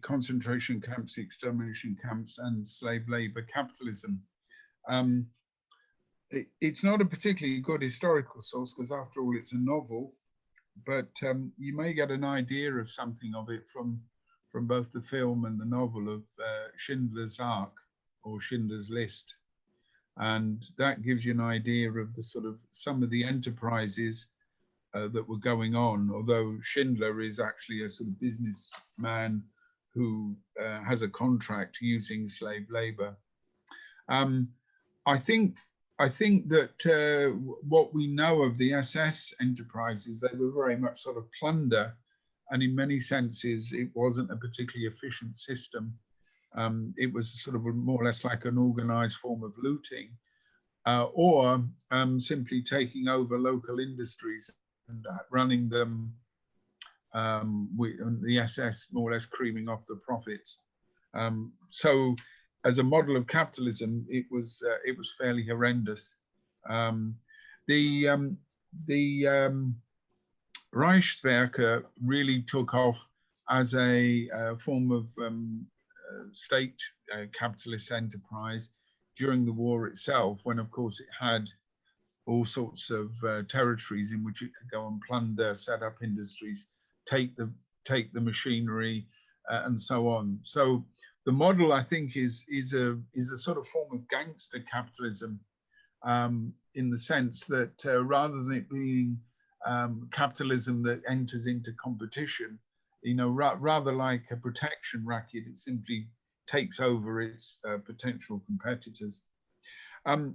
concentration camps, the extermination camps, and slave labour capitalism. It's not a particularly good historical source because, after all, it's a novel. But you may get an idea of something of it from both the film and the novel of Schindler's Ark or Schindler's List, and that gives you an idea of the sort of some of the enterprises that were going on. Although Schindler is actually a sort of businessman who has a contract using slave labor. I think I think that what we know of the SS enterprises, they were very much sort of plunder, and in many senses, it wasn't a particularly efficient system. It was sort of more or less like an organized form of looting, or simply taking over local industries and running them, with the SS more or less creaming off the profits. So as a model of capitalism, it was fairly horrendous. The Reichswerke really took off as a form of state capitalist enterprise during the war itself, when of course it had all sorts of territories in which it could go and plunder, set up industries, take the machinery, and so on. So the model, I think, is a sort of form of gangster capitalism, in the sense that rather than it being capitalism that enters into competition, you know, rather like a protection racket, it simply takes over its potential competitors. On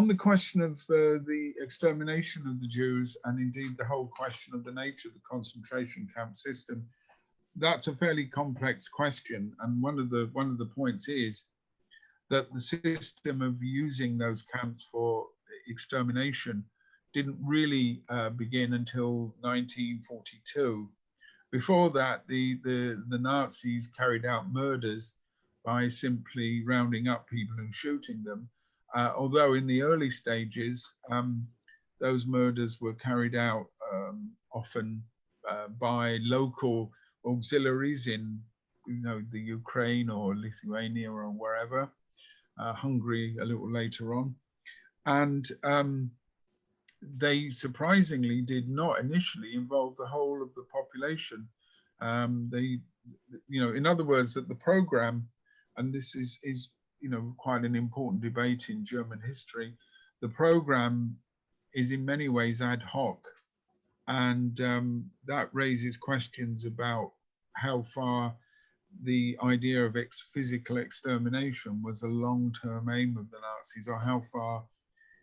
the question of the extermination of the Jews, and indeed the whole question of the nature of the concentration camp system, that's a fairly complex question. And one of the points is that the system of using those camps for extermination didn't really begin until 1942. Before that, the Nazis carried out murders by simply rounding up people and shooting them. Although in the early stages, those murders were carried out often by local auxiliaries in, you know, the Ukraine or Lithuania or wherever, Hungary a little later on. And they surprisingly did not initially involve the whole of the population. They, you know, in other words, that the program, and this is you know, quite an important debate in German history, the program is in many ways ad hoc, and that raises questions about how far the idea of physical extermination was a long-term aim of the Nazis, or how far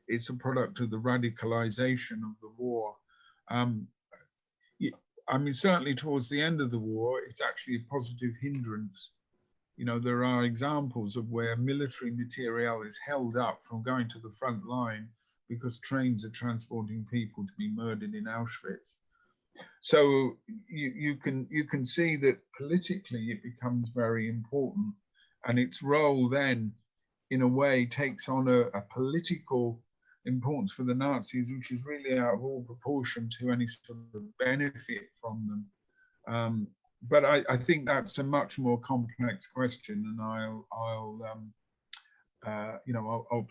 it's a product of the radicalization of the war. I mean, certainly towards the end of the war, it's actually a positive hindrance. You know, there are examples of where military material is held up from going to the front line because trains are transporting people to be murdered in Auschwitz. So you can see that politically it becomes very important, and its role then, in a way, takes on a political importance for the Nazis, which is really out of all proportion to any sort of benefit from them. But I think that's a much more complex question, and I'll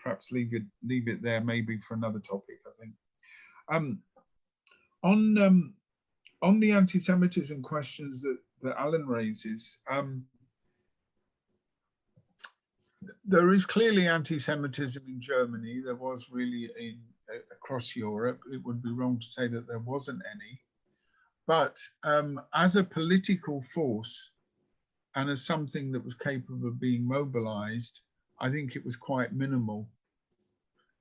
perhaps leave it there, maybe for another topic. I think on the anti-Semitism questions that Alan raises, there is clearly anti-Semitism in Germany. There was really across Europe. It would be wrong to say that there wasn't any. But as a political force and as something that was capable of being mobilized, I think it was quite minimal.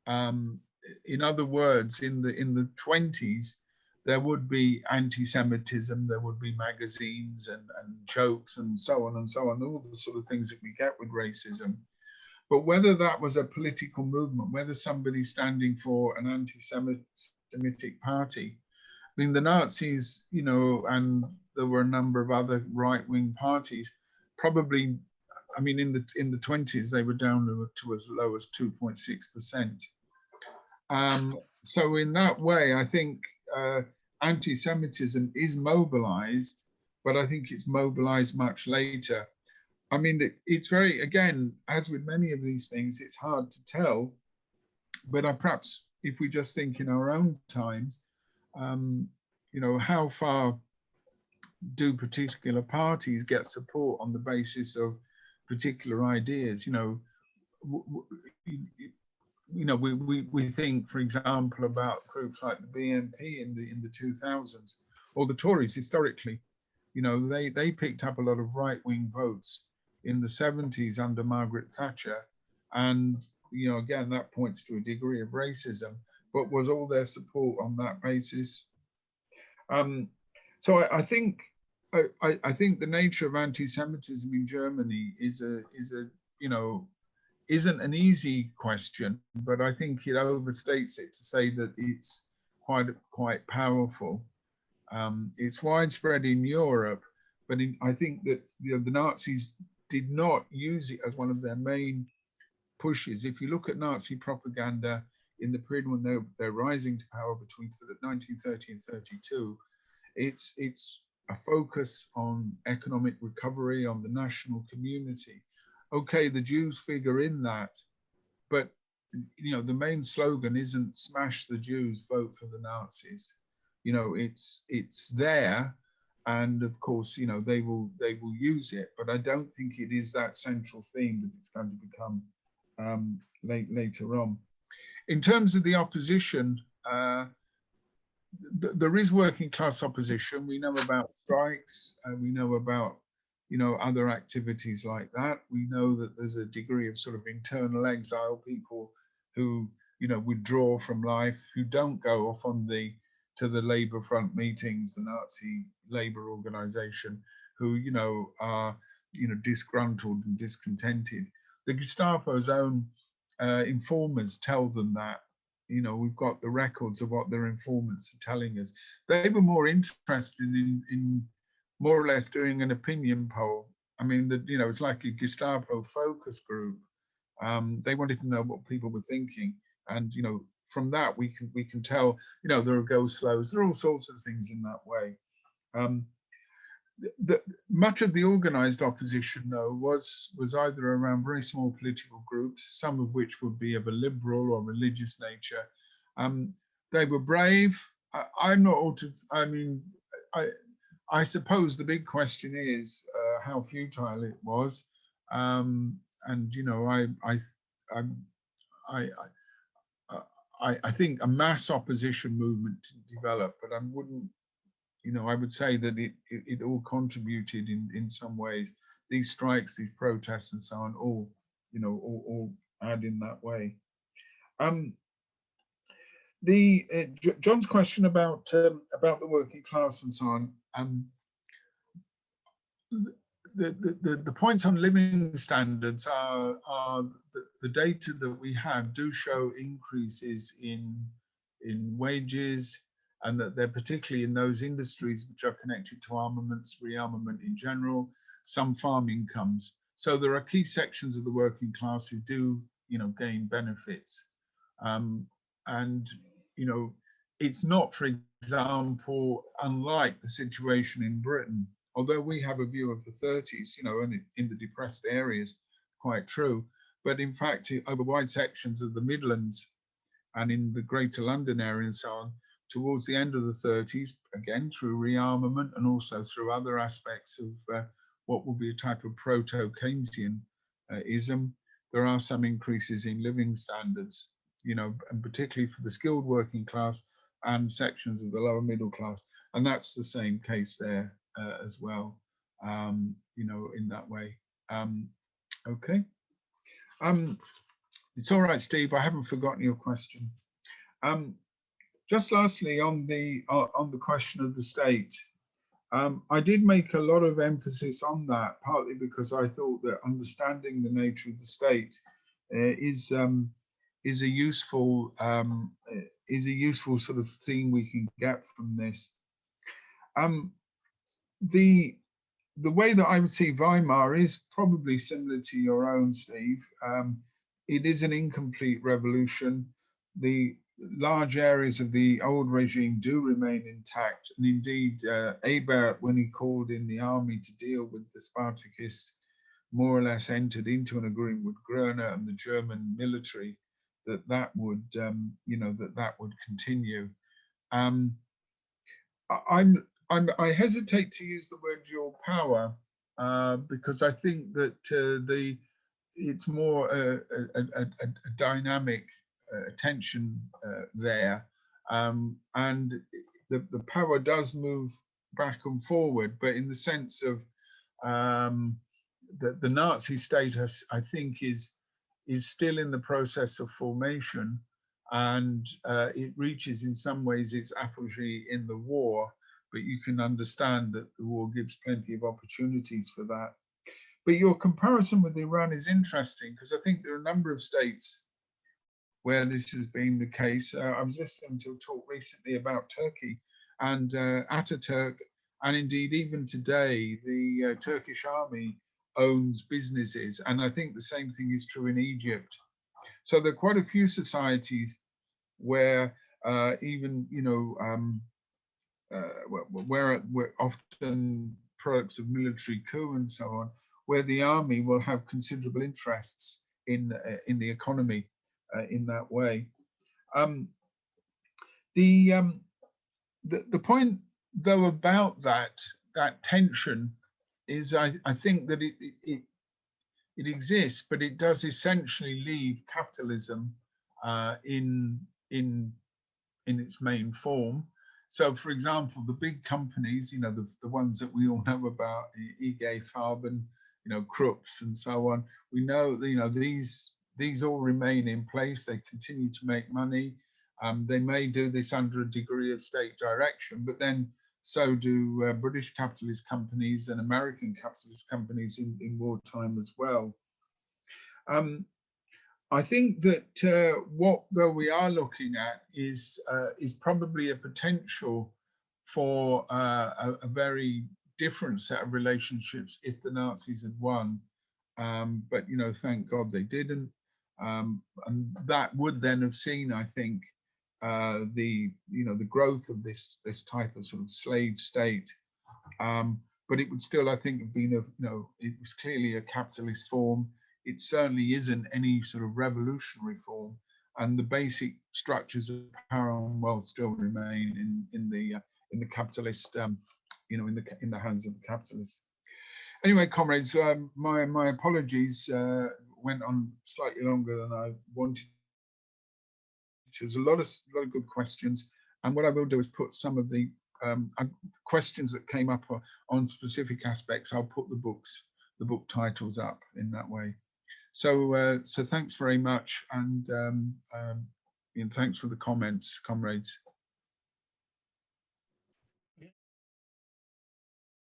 In other words, in the 20s, there would be anti-Semitism, there would be magazines and jokes and so on, all the sort of things that we get with racism. But whether that was a political movement, whether somebody standing for an anti-Semitic party, I mean, the Nazis, you know, and there were a number of other right-wing parties, probably, I mean, in the 20s, they were down to as low as 2.6%. So in that way, I think anti-Semitism is mobilized, but I think it's mobilized much later. I mean, it's very, again, as with many of these things, it's hard to tell, but perhaps if we just think in our own times, you know, how far do particular parties get support on the basis of particular ideas? You know, we think, for example, about groups like the BNP in the 2000s, or the Tories historically. You know, they picked up a lot of right-wing votes in the 70s under Margaret Thatcher, and you know, again, that points to a degree of racism, but was all their support on that basis? So I think I think the nature of anti-Semitism in Germany is a you know, isn't an easy question, but I think it overstates it to say that it's quite powerful. It's widespread in Europe, but I think that, you know, the Nazis did not use it as one of their main pushes. If you look at Nazi propaganda in the period when they're rising to power between 1930 and 32, it's a focus on economic recovery, on the national community. Okay, the Jews figure in that, but, you know, the main slogan isn't "smash the Jews, vote for the Nazis." You know, it's there, and of course, you know, they will use it, but I don't think it is that central theme that it's going to become later on. In terms of the opposition, there is working class opposition. We know about strikes, and we know about, you know, other activities like that. We know that there's a degree of sort of internal exile, people who, you know, withdraw from life, who don't go off to the Labour Front meetings, the Nazi Labour organization, who, you know, are, you know, disgruntled and discontented. The Gestapo's own informers tell them that. You know, we've got the records of what their informants are telling us. They were more interested in more or less doing an opinion poll. I mean, you know, it's like a Gestapo focus group. They wanted to know what people were thinking, and, you know, from that we can tell, you know, there are go-slows, there are all sorts of things in that way. Much of the organized opposition, though, was either around very small political groups, some of which would be of a liberal or religious nature. They were brave. I'm not altered. I mean, I suppose the big question is how futile it was, and, you know, I think a mass opposition movement to develop, but I wouldn't, you know, I would say that it all contributed in some ways. These strikes, these protests, and so on, all, you know, all add in that way. John's question about the working class and so on. The points on living standards are the data that we have do show increases in wages, and that they're particularly in those industries which are connected to armaments, rearmament in general, some farm incomes. So there are key sections of the working class who do, you know, gain benefits. And, you know, it's not, for example, unlike the situation in Britain, although we have a view of the 30s, you know, and in the depressed areas, quite true. But in fact, over wide sections of the Midlands and in the Greater London area and so on, towards the end of the 30s, again, through rearmament and also through other aspects of what will be a type of proto-Keynesianism, there are some increases in living standards, you know, and particularly for the skilled working class and sections of the lower middle class. And that's the same case there as well, you know, in that way. Okay. It's all right, Steve, I haven't forgotten your question. Just lastly, on the question of the state, I did make a lot of emphasis on that, partly because I thought that understanding the nature of the state is a useful sort of thing we can get from this. The way that I would see Weimar is probably similar to your own, Steve. It is an incomplete revolution. The large areas of the old regime do remain intact. And indeed, Ebert, when he called in the army to deal with the Spartakists, more or less entered into an agreement with Groener and the German military that would, you know, that would continue. I hesitate to use the word dual power because I think that it's more a dynamic tension there, and the power does move back and forward, but in the sense of the Nazi state, I think, is is still in the process of formation, and it reaches in some ways its apogee in the war, but you can understand that the war gives plenty of opportunities for that. But your comparison with Iran is interesting, because I think there are a number of states where this has been the case. I was listening to a talk recently about Turkey and Ataturk, and indeed even today, the Turkish army owns businesses, and I think the same thing is true in Egypt. So there are quite a few societies where even, you know, where often products of military coup and so on, where the army will have considerable interests in the economy in that way. The point though about that tension is I think that it exists, but it does essentially leave capitalism in its main form. So, for example, the big companies, you know, the ones that we all know about, IG Farben, you know, Krups and so on, we know that, you know, these all remain in place. They continue to make money. They may do this under a degree of state direction, but then so do British capitalist companies and American capitalist companies in wartime as well. I think that what though we are looking at is probably a potential for a very different set of relationships if the Nazis had won. But you know, thank God they didn't, and that would then have seen, I think, the growth of this type of sort of slave state. But it would still, I think, have been it was clearly a capitalist form. It certainly isn't any sort of revolutionary form, and the basic structures of power and wealth still remain in the capitalist, in the hands of the capitalists. Anyway, comrades, my apologies. Went on slightly longer than I wanted. There's a lot of good questions, and what I will do is put some of the questions that came up on specific aspects. I'll put the book titles up in that way. So thanks very much, and thanks for the comments, comrades.